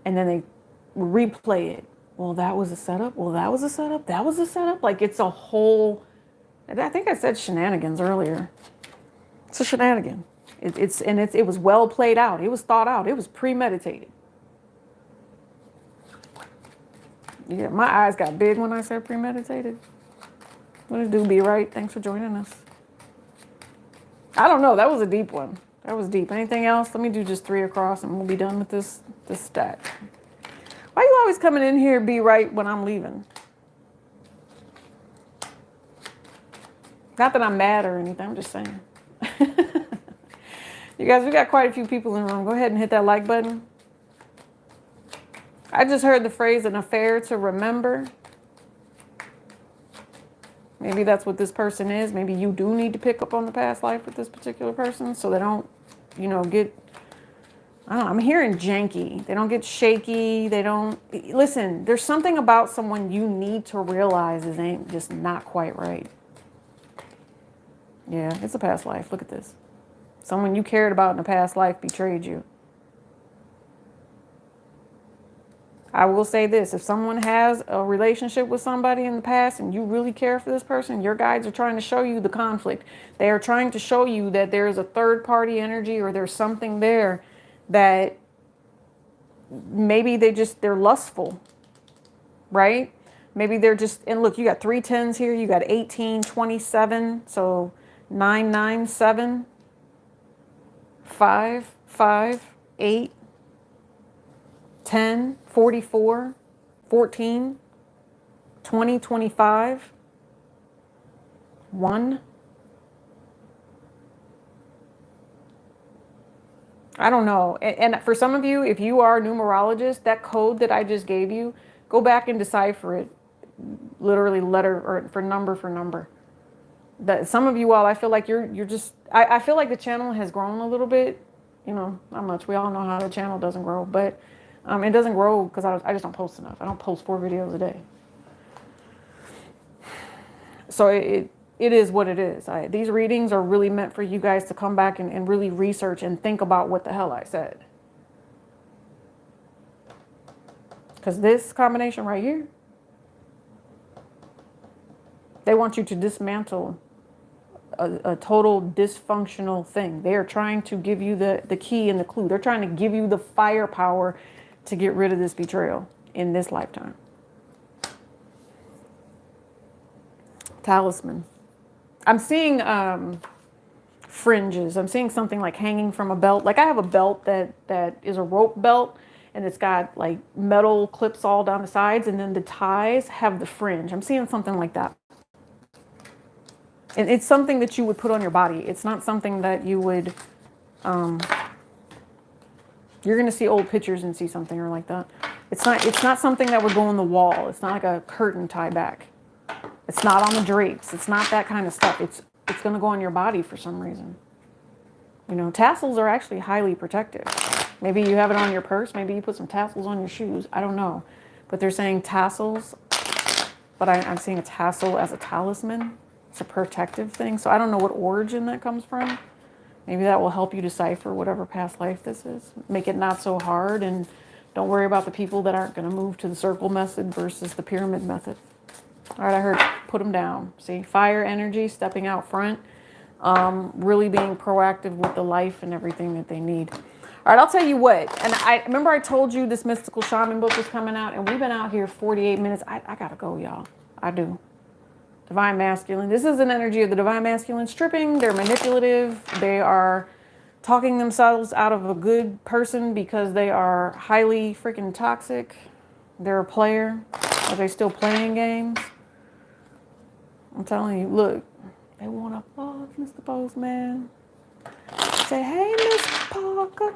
And then they replay it. Well, that was a setup. Well, that was a setup. That was a setup. Like it's a whole, I think I said shenanigans earlier. It's a shenanigan. It was well played out. It was thought out. It was premeditated. Yeah, my eyes got big when I said premeditated. What did do be right? Thanks for joining us. I don't know. That was a deep one. That was deep. Anything else? Let me do just 3 across and we'll be done with this stack. Why are you always coming in here be right when I'm leaving? Not that I'm mad or anything. I'm just saying. You guys, we got quite a few people in the room. Go ahead and hit that like button. I just heard the phrase an affair to remember. Maybe that's what this person is. Maybe you do need to pick up on the past life with this particular person so they don't, you know, get, I don't know, I'm hearing janky. They don't get shaky. They don't, listen, there's something about someone you need to realize is ain't just not quite right. Yeah, it's a past life. Look at this. Someone you cared about in a past life betrayed you. I will say this, if someone has a relationship with somebody in the past and you really care for this person, your guides are trying to show you the conflict. They are trying to show you that there's a third party energy or there's something there that maybe they're lustful, right? Maybe they're just, and look, you got 3 10s here, you got 18, 27, so 997, 5, 5, 8, 10, 44, 14, 20, 25, 1. I don't know. And for some of you, if you are a numerologist, that code that I just gave you, go back and decipher it literally letter or for number. That some of you all, I feel like you're just, I feel like the channel has grown a little bit, you know, not much. We all know how the channel doesn't grow, but it doesn't grow because I just don't post enough. I don't post 4 videos a day. So it is what it is. These readings are really meant for you guys to come back and really research and think about what the hell I said. Because this combination right here, they want you to dismantle a total dysfunctional thing. They are trying to give you the key and the clue. They're trying to give you the firepower to get rid of this betrayal in this lifetime. Talisman. I'm seeing fringes. I'm seeing something like hanging from a belt. Like I have a belt that is a rope belt and it's got like metal clips all down the sides and then the ties have the fringe. I'm seeing something like that. And it's something that you would put on your body. It's not something that you would, you're going to see old pictures and see something or like that. It's not something that would go on the wall. It's not like a curtain tie back. It's not on the drapes. It's not that kind of stuff. It's going to go on your body for some reason. You know, tassels are actually highly protective. Maybe you have it on your purse. Maybe you put some tassels on your shoes. I don't know. But they're saying tassels. But I'm seeing a tassel as a talisman. It's a protective thing. So I don't know what origin that comes from. Maybe that will help you decipher whatever past life this is. Make it not so hard. And don't worry about the people that aren't going to move to the circle method versus the pyramid method. All right, I heard put them down. See, fire energy, stepping out front, really being proactive with the life and everything that they need. All right, I'll tell you what. And I remember I told you this Mystical Shaman book was coming out, and we've been out here 48 minutes. I got to go, y'all. I do. Divine Masculine. This is an energy of the Divine Masculine stripping. They're manipulative. They are talking themselves out of a good person because they are highly freaking toxic. They're a player. Are they still playing games? I'm telling you, look, they want to fuck Mr. Postman. Say, hey, Miss Parker.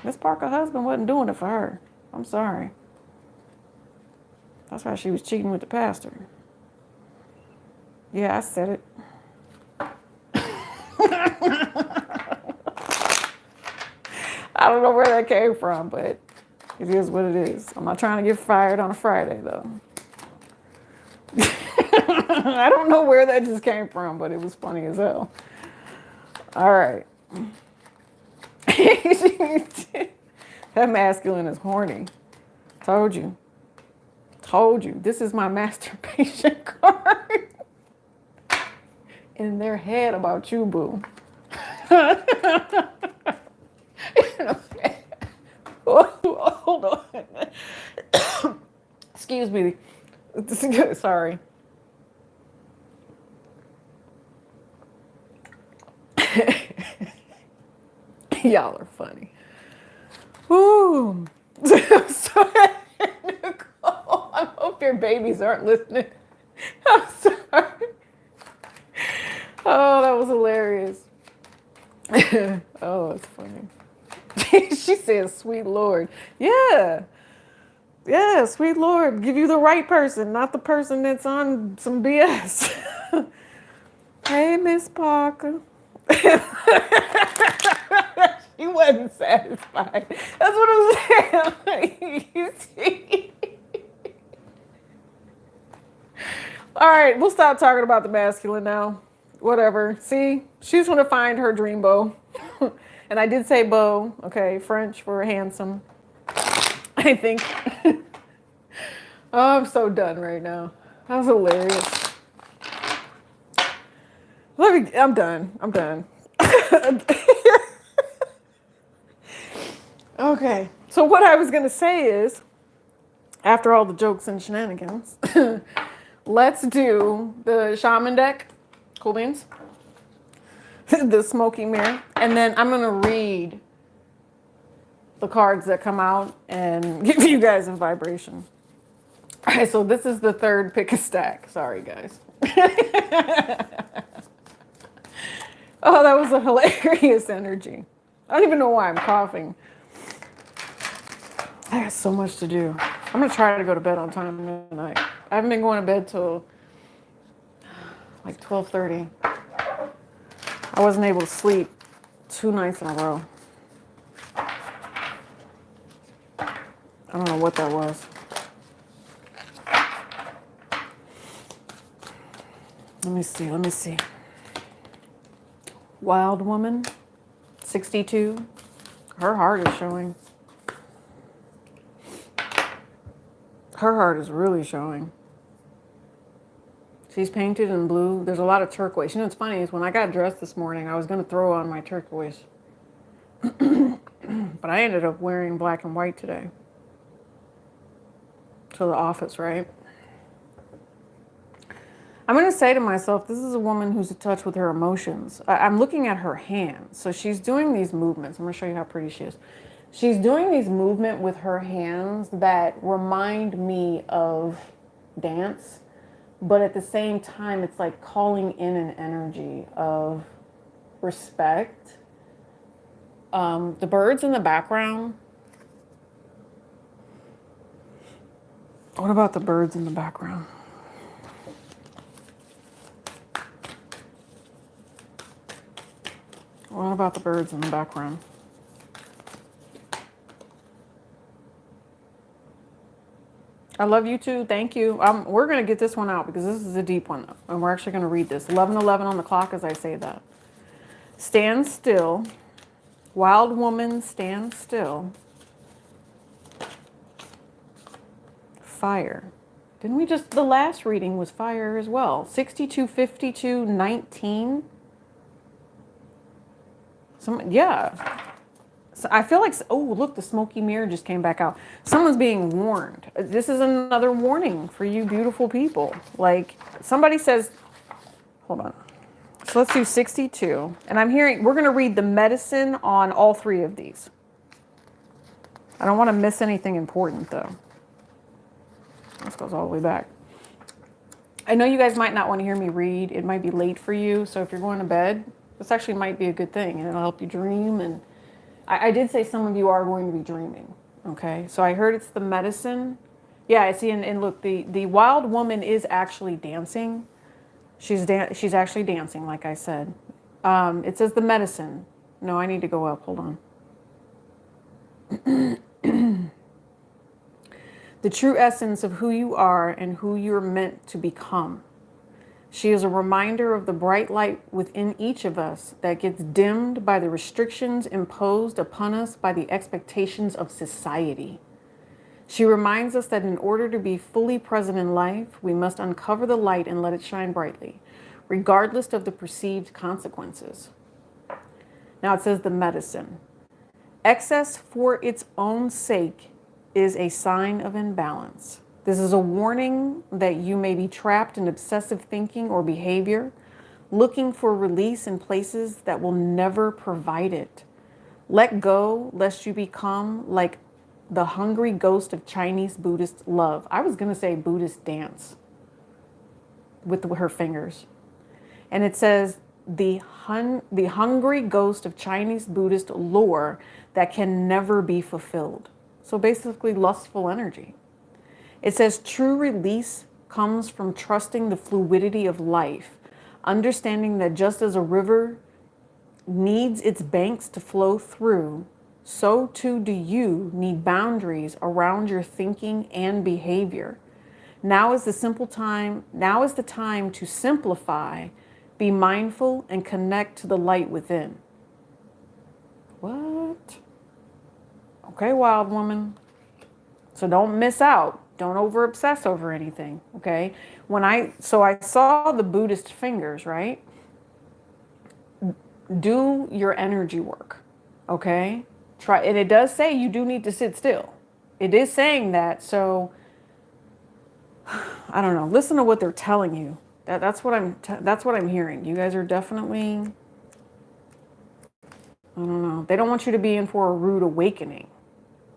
Miss Parker's husband wasn't doing it for her. I'm sorry. That's why she was cheating with the pastor. Yeah, I said it. I don't know where that came from, but it is what it is. I'm not trying to get fired on a Friday, though. I don't know where that just came from, but it was funny as hell. All right. That masculine is horny. Told you. Told you. This is my masturbation card. In their head about you, boo. Hold on. Excuse me. Sorry. Y'all are funny. Woo. Sorry, Nicole. I hope your babies aren't listening. I'm sorry. Oh, that was hilarious. Oh, it's funny. She says, "Sweet Lord." Yeah. Yeah, sweet Lord, give you the right person, not the person that's on some BS. Hey, Miss Parker. She wasn't satisfied. That's what I'm saying. You see? All right, we'll stop talking about the masculine now. Whatever. See, she's going to find her dream beau. And I did say beau, okay, French for handsome. I think. Oh, I'm so done right now. That was hilarious. I'm done. I'm done. Okay. So what I was going to say is, after all the jokes and shenanigans, let's do the shaman deck. Cool beans. The smoky mirror. And then I'm going to read the cards that come out and give you guys a vibration. All right, so this is the third pick a stack. Sorry, guys. Oh, that was a hilarious energy. I don't even know why I'm coughing. I got so much to do. I'm going to try to go to bed on time tonight. I haven't been going to bed till like 12:30. I wasn't able to sleep 2 nights in a row. I don't know what that was. Let me see. Wild woman, 62. Her heart is showing. Her heart is really showing. She's painted in blue. There's a lot of turquoise. You know what's funny is when I got dressed this morning, I was going to throw on my turquoise. But I ended up wearing black and white today. To the office, right? I'm going to say to myself, this is a woman who's in touch with her emotions. I'm looking at her hands. So she's doing these movements. I'm going to show you how pretty she is. She's doing these movements with her hands that remind me of dance. But at the same time, it's like calling in an energy of respect. The birds in the background. What about the birds in the background? What about the birds in the background? I love you too. Thank you. We're going to get this one out because this is a deep one. And we're actually going to read this. 11:11 on the clock as I say that. Stand still. Wild woman, stand still. Fire. Didn't we just, the last reading was fire as well. 62, 52, 19. Yeah. So I feel like, oh, look, the smoky mirror just came back out. Someone's being warned. This is another warning for you beautiful people. Like somebody says, hold on. So let's do 62. And I'm hearing, we're going to read the medicine on all 3 of these. I don't want to miss anything important though. This goes all the way back. I know you guys might not want to hear me read. It might be late for you. So if you're going to bed, this actually might be a good thing and it'll help you dream. And I did say some of you are going to be dreaming. Okay. So I heard it's the medicine. Yeah, I see. And look, the wild woman is actually dancing. She's actually dancing, like I said. It says the medicine. No, I need to go up. Hold on. The true essence of who you are and who you're meant to become. She is a reminder of the bright light within each of us that gets dimmed by the restrictions imposed upon us by the expectations of society. She reminds us that in order to be fully present in life, we must uncover the light and let it shine brightly, regardless of the perceived consequences. Now it says the medicine. Excess for its own sake is a sign of imbalance. This is a warning that you may be trapped in obsessive thinking or behavior, looking for release in places that will never provide it. Let go, lest you become like the hungry ghost of Chinese Buddhist love. I was going to say Buddhist dance with her fingers. And it says, the hungry ghost of Chinese Buddhist lore that can never be fulfilled. So basically, lustful energy. It says true release comes from trusting the fluidity of life, understanding that just as a river needs its banks to flow through, so too do you need boundaries around your thinking and behavior. Now is the time to simplify, be mindful, and connect to the light within. What? Okay, wild woman. So don't miss out. Don't over obsess over anything. Okay. So I saw the Buddhist fingers, right? Do your energy work. Okay. And it does say you do need to sit still. It is saying that. So I don't know. Listen to what they're telling you. That's what I'm hearing. You guys are definitely, I don't know. They don't want you to be in for a rude awakening,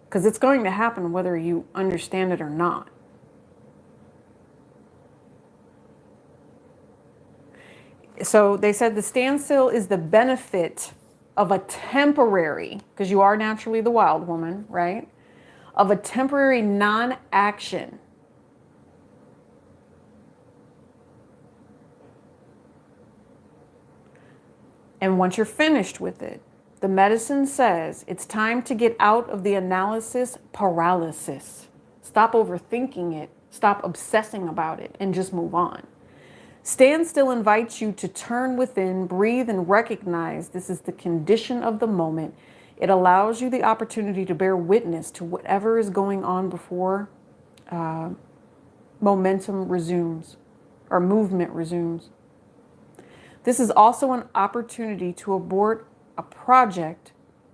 because it's going to happen whether you understand it or not. So they said the standstill is the benefit of a temporary, because you are naturally the wild woman, right? Of a temporary non-action. And once you're finished with it, the medicine says it's time to get out of the analysis paralysis. Stop overthinking it. Stop obsessing about it and just move on. Standstill invites you to turn within, breathe, and recognize this is the condition of the moment. It allows you the opportunity to bear witness to whatever is going on before momentum resumes or movement resumes. This is also an opportunity to abort a project,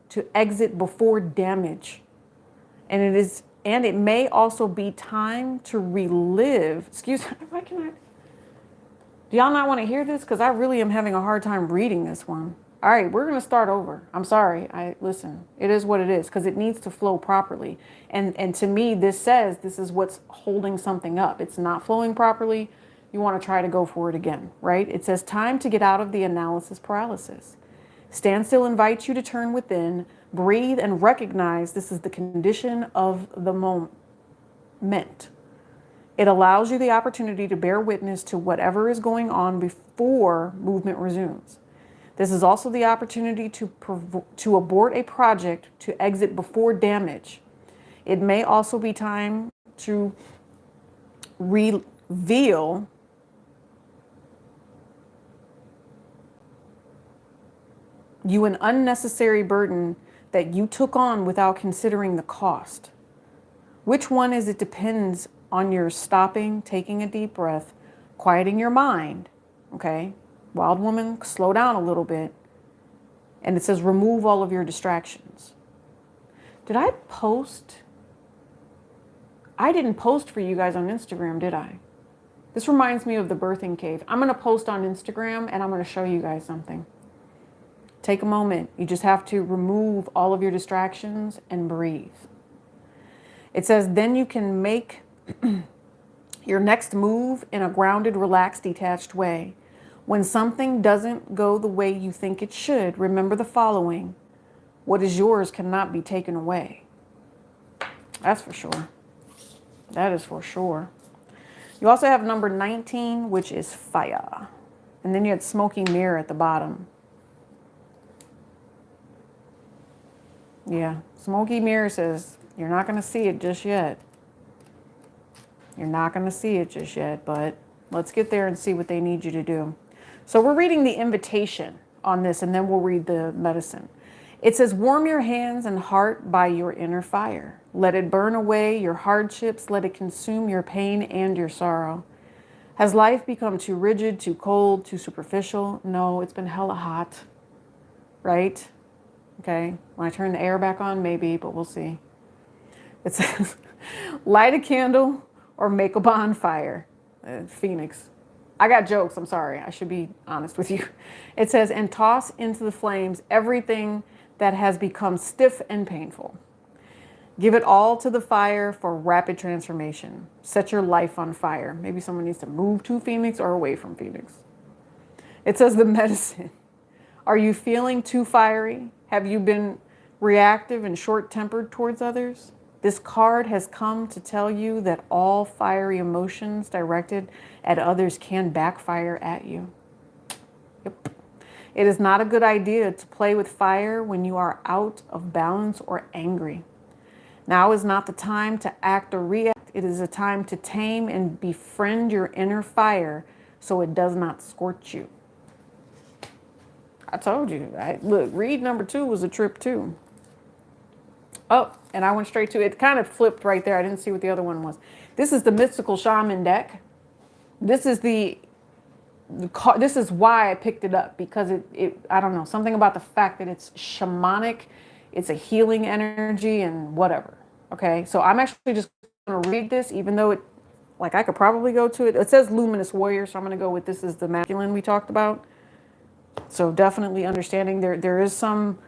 to exit before damage. And it may also be time to relive. Excuse me, why can I? Do y'all not want to hear this? Because I really am having a hard time reading this one. All right, we're going to start over. I'm sorry. Listen, it is what it is, because it needs to flow properly. And to me, this says this is what's holding something up. It's not flowing properly. You want to try to go for it again, right? It says time to get out of the analysis paralysis. Standstill invites you to turn within, breathe, and recognize this is the condition of the moment. It allows you the opportunity to bear witness to whatever is going on before movement resumes. This is also the opportunity to abort a project, to exit before damage. It may also be time to reveal you an unnecessary burden that you took on without considering the cost. Which one is it depends on your stopping, taking a deep breath, quieting your mind, okay? Wild woman, slow down a little bit. And it says remove all of your distractions. Did I post? I didn't post for you guys on Instagram, did I? This reminds me of the birthing cave. I'm going to post on Instagram and I'm going to show you guys something. Take a moment. You just have to remove all of your distractions and breathe. It says then you can make your next move in a grounded, relaxed, detached way. When something doesn't go the way you think it should, remember the following. What is yours cannot be taken away. That's for sure. That is for sure. You also have number 19, which is fire. And then you had smoky mirror at the bottom. Yeah, smoky mirror says you're not going to see it just yet. You're not going to see it just yet, but let's get there and see what they need you to do. So we're reading the invitation on this, and then we'll read the medicine. It says, warm your hands and heart by your inner fire. Let it burn away your hardships. Let it consume your pain and your sorrow. Has life become too rigid, too cold, too superficial? No, it's been hella hot, right? Okay, when I turn the air back on, maybe, but we'll see. It says, light a candle or make a bonfire. Phoenix. I got jokes, I'm sorry. I should be honest with you. It says, and toss into the flames everything that has become stiff and painful. Give it all to the fire for rapid transformation. Set your life on fire. Maybe someone needs to move to Phoenix or away from Phoenix. It says the medicine. Are you feeling too fiery? Have you been reactive and short-tempered towards others? This card has come to tell you that all fiery emotions directed at others can backfire at you. Yep. It is not a good idea to play with fire when you are out of balance or angry. Now is not the time to act or react. It is a time to tame and befriend your inner fire so it does not scorch you. I told you. Look, read number 2 was a trip too. Oh, and I went straight to it. Kind of flipped right there. I didn't see what the other one was. This is the Mystical Shaman deck. This is this is why I picked it up, because I don't know, something about the fact that it's shamanic, it's a healing energy and whatever. Okay, so I'm actually just going to read this, even though I could probably go to it. It says Luminous Warrior, so I'm going to go with this is the masculine we talked about. So definitely understanding there is some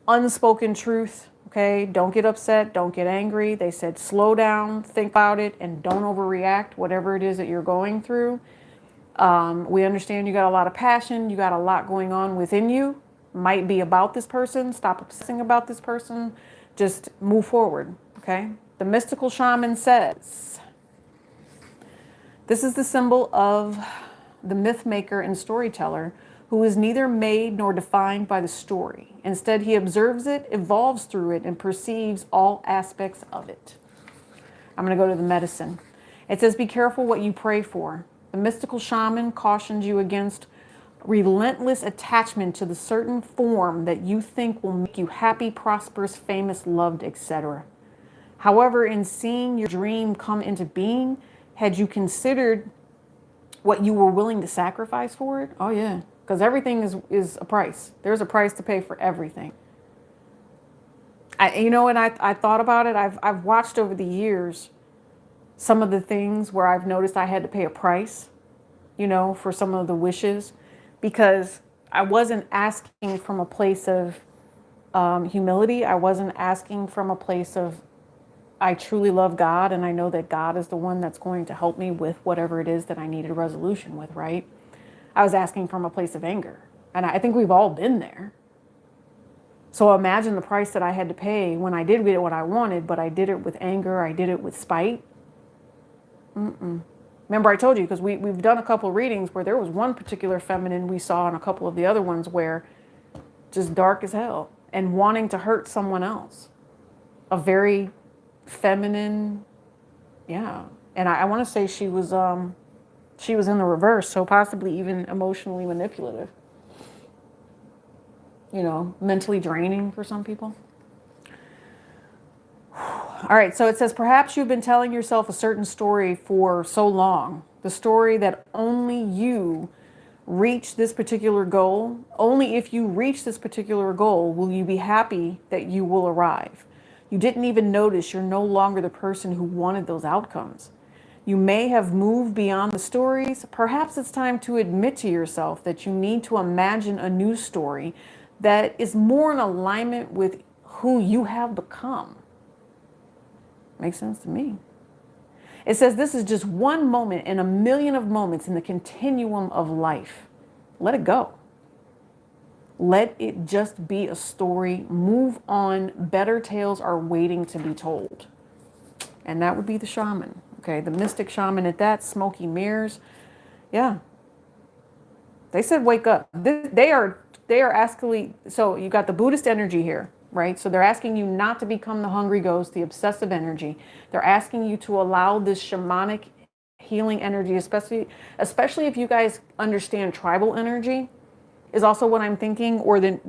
unspoken truth. Okay, don't get upset, don't get angry. They said slow down, think about it, and don't overreact, whatever it is that you're going through. We understand you got a lot of passion, you got a lot going on within you. Might be about this person. Stop obsessing about this person. Just move forward, okay? The Mystical Shaman says, this is the symbol of the myth maker and storyteller who is neither made nor defined by the story. Instead, he observes it, evolves through it, and perceives all aspects of it. I'm going to go to the medicine. It says, be careful what you pray for. The Mystical Shaman cautions you against relentless attachment to the certain form that you think will make you happy, prosperous, famous, loved, etc. However, in seeing your dream come into being, had you considered what you were willing to sacrifice for it? Oh yeah, because everything is a price. There's a price to pay for everything. I thought about it. I've watched over the years some of the things where I've noticed I had to pay a price, for some of the wishes, because I wasn't asking from a place of humility. I wasn't asking from a place of, I truly love God and I know that God is the one that's going to help me with whatever it is that I needed a resolution with, right? I was asking from a place of anger. And I think we've all been there. So imagine the price that I had to pay when I did get what I wanted, but I did it with anger, I did it with spite. Remember I told you, because we've done a couple of readings where there was one particular feminine we saw and a couple of the other ones where just dark as hell and wanting to hurt someone else. A very feminine, yeah. And I want to say she was in the reverse, so possibly even emotionally manipulative. Mentally draining for some people. All right, so it says, perhaps you've been telling yourself a certain story for so long, the story that only you reach this particular goal. Only if you reach this particular goal will you be happy that you will arrive. You didn't even notice you're no longer the person who wanted those outcomes. You may have moved beyond the stories. Perhaps it's time to admit to yourself that you need to imagine a new story that is more in alignment with who you have become. Makes sense to me. It says this is just one moment in a million of moments in the continuum of life. Let it go. Let it just be a story. Move on. Better tales are waiting to be told. And that would be the shaman. Okay, the mystic shaman at that. Smoky mirrors. Yeah. They said wake up. They are asking. So you got the Buddhist energy here, right? So they're asking you not to become the hungry ghost, the obsessive energy. They're asking you to allow this shamanic healing energy, especially if you guys understand tribal energy, is also what I'm thinking, or the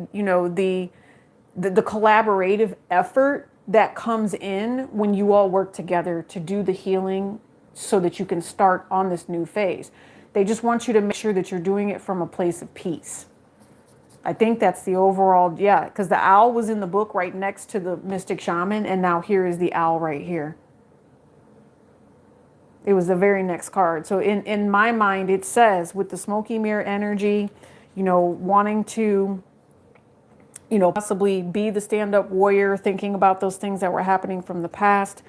collaborative effort that comes in when you all work together to do the healing so that you can start on this new phase. They just want you to make sure that you're doing it from a place of peace. I think that's the overall, because the owl was in the book right next to the mystic shaman, and now here is the owl right here. It was the very next card. So in my mind, it says with the smoky mirror energy, wanting to, possibly be the stand-up warrior, thinking about those things that were happening from the past,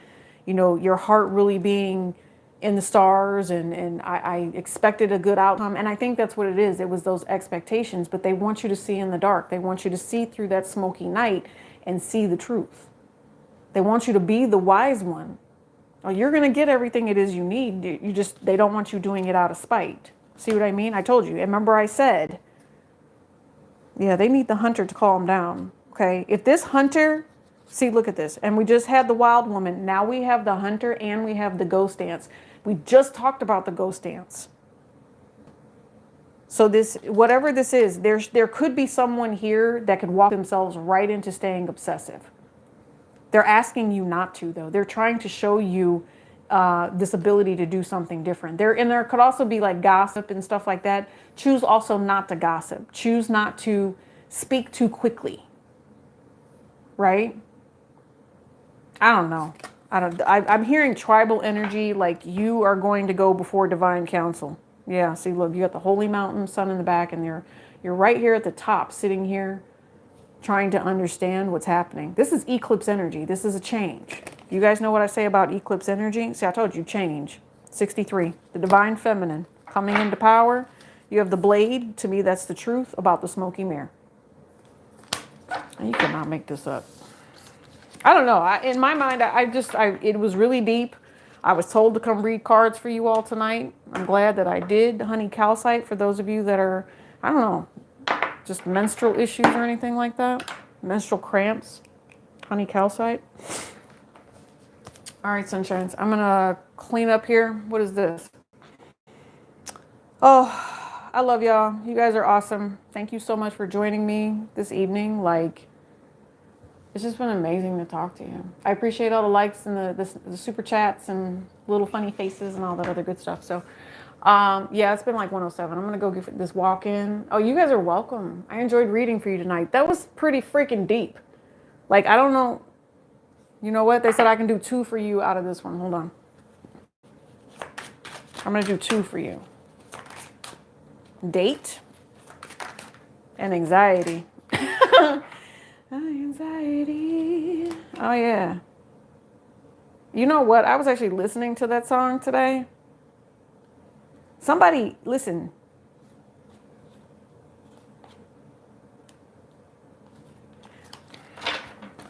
your heart really being, in the stars, and I expected a good outcome. And I think that's what it is. It was those expectations, but they want you to see in the dark. They want you to see through that smoky night and see the truth. They want you to be the wise one. Oh, you're going to get everything it is you need. They don't want you doing it out of spite. See what I mean? I told you. Remember I said, yeah, they need the hunter to calm down. Okay. If this hunter, see, look at this. And we just had the wild woman. Now we have the hunter and we have the ghost dance. We just talked about the ghost dance. So this, whatever this is, there could be someone here that could walk themselves right into staying obsessive. They're asking you not to, though. They're trying to show you this ability to do something different. There could also be like gossip and stuff like that. Choose also not to gossip. Choose not to speak too quickly. Right? I don't know. I'm hearing tribal energy, like you are going to go before divine council. Yeah, see, look, you got the holy mountain, sun in the back, and you're right here at the top, sitting here, trying to understand what's happening. This is eclipse energy. This is a change. You guys know what I say about eclipse energy? See, I told you, change. 63, the divine feminine coming into power. You have the blade. To me, that's the truth about the smoky mirror. You cannot make this up. I don't know. In my mind, it was really deep. I was told to come read cards for you all tonight. I'm glad that I did. Honey calcite, for those of you that are, I don't know, just menstrual issues or anything like that. Menstrual cramps. Honey calcite. All right, sunshines. I'm going to clean up here. What is this? Oh, I love y'all. You guys are awesome. Thank you so much for joining me this evening. It's just been amazing to talk to you. I appreciate all the likes and the super chats and little funny faces and all that other good stuff. So, yeah, it's been like 107. I'm going to go give this walk in. Oh, you guys are welcome. I enjoyed reading for you tonight. That was pretty freaking deep. I don't know. You know what? They said I can do 2 for you out of this one. Hold on. I'm going to do 2 for you. Date and anxiety. Anxiety. Oh, yeah. You know what? I was actually listening to that song today. Somebody, listen.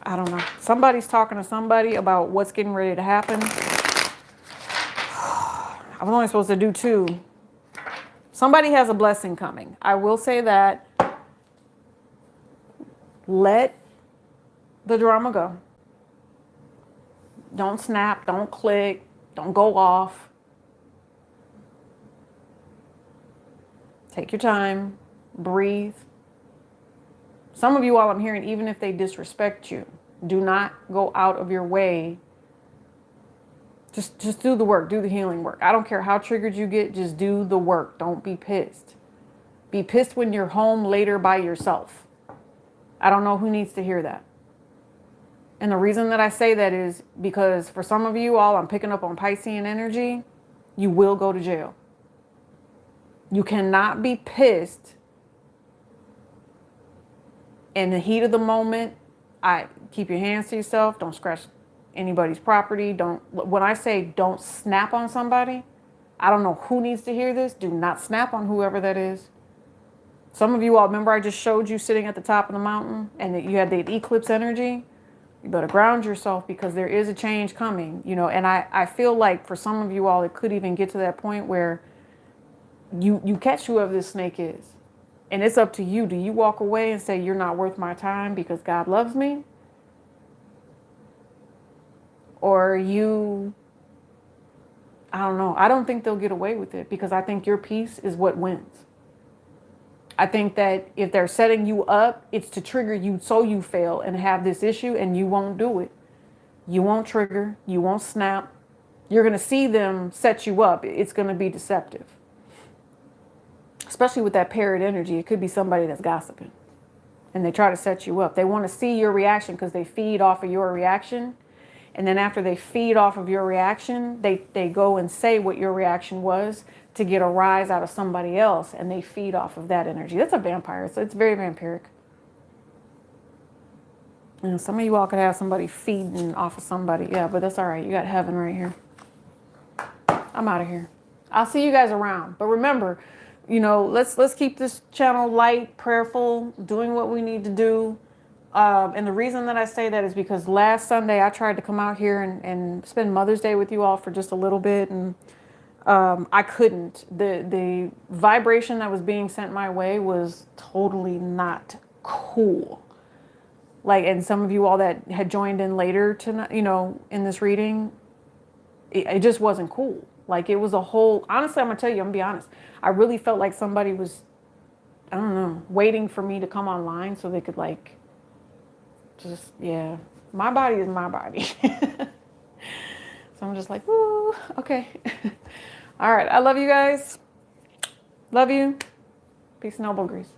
I don't know. Somebody's talking to somebody about what's getting ready to happen. I was only supposed to do 2. Somebody has a blessing coming. I will say that. Let the drama go. Don't snap. Don't click. Don't go off. Take your time. Breathe. Some of you all I'm hearing, even if they disrespect you, do not go out of your way. Just do the work. Do the healing work. I don't care how triggered you get. Just do the work. Don't be pissed. Be pissed when you're home later by yourself. I don't know who needs to hear that. And the reason that I say that is because for some of you all, I'm picking up on Piscean energy. You will go to jail. You cannot be pissed in the heat of the moment. Keep your hands to yourself. Don't scratch anybody's property. When I say don't snap on somebody, I don't know who needs to hear this. Do not snap on whoever that is. Some of you all, remember I just showed you sitting at the top of the mountain and that you had the eclipse energy. You better ground yourself because there is a change coming, and I feel like for some of you all, it could even get to that point where you catch whoever this snake is. And it's up to you. Do you walk away and say, you're not worth my time because God loves me? Or I don't know. I don't think they'll get away with it because I think your peace is what wins. I think that if they're setting you up, it's to trigger you so you fail and have this issue and you won't do it. You won't trigger. You won't snap. You're going to see them set you up. It's going to be deceptive. Especially with that parrot energy. It could be somebody that's gossiping and they try to set you up. They want to see your reaction because they feed off of your reaction. And then after they feed off of your reaction, they go and say what your reaction was to get a rise out of somebody else. And they feed off of that energy. That's a vampire. So it's very vampiric. Some of you all could have somebody feeding off of somebody. Yeah, but that's all right. You got heaven right here. I'm out of here. I'll see you guys around. But remember, let's keep this channel light, prayerful, doing what we need to do. And the reason that I say that is because last Sunday I tried to come out here and spend Mother's Day with you all for just a little bit, and I couldn't. The vibration that was being sent my way was totally not cool. Like, and some of you all that had joined in later tonight, in this reading, it just wasn't cool. Like, it was a whole, honestly, I'm gonna tell you, I'm gonna be honest. I really felt like somebody was, I don't know, waiting for me to come online so they could yeah, my body is my body. So I'm just like, ooh, okay. All right. I love you guys. Love you. Peace and elbow grease.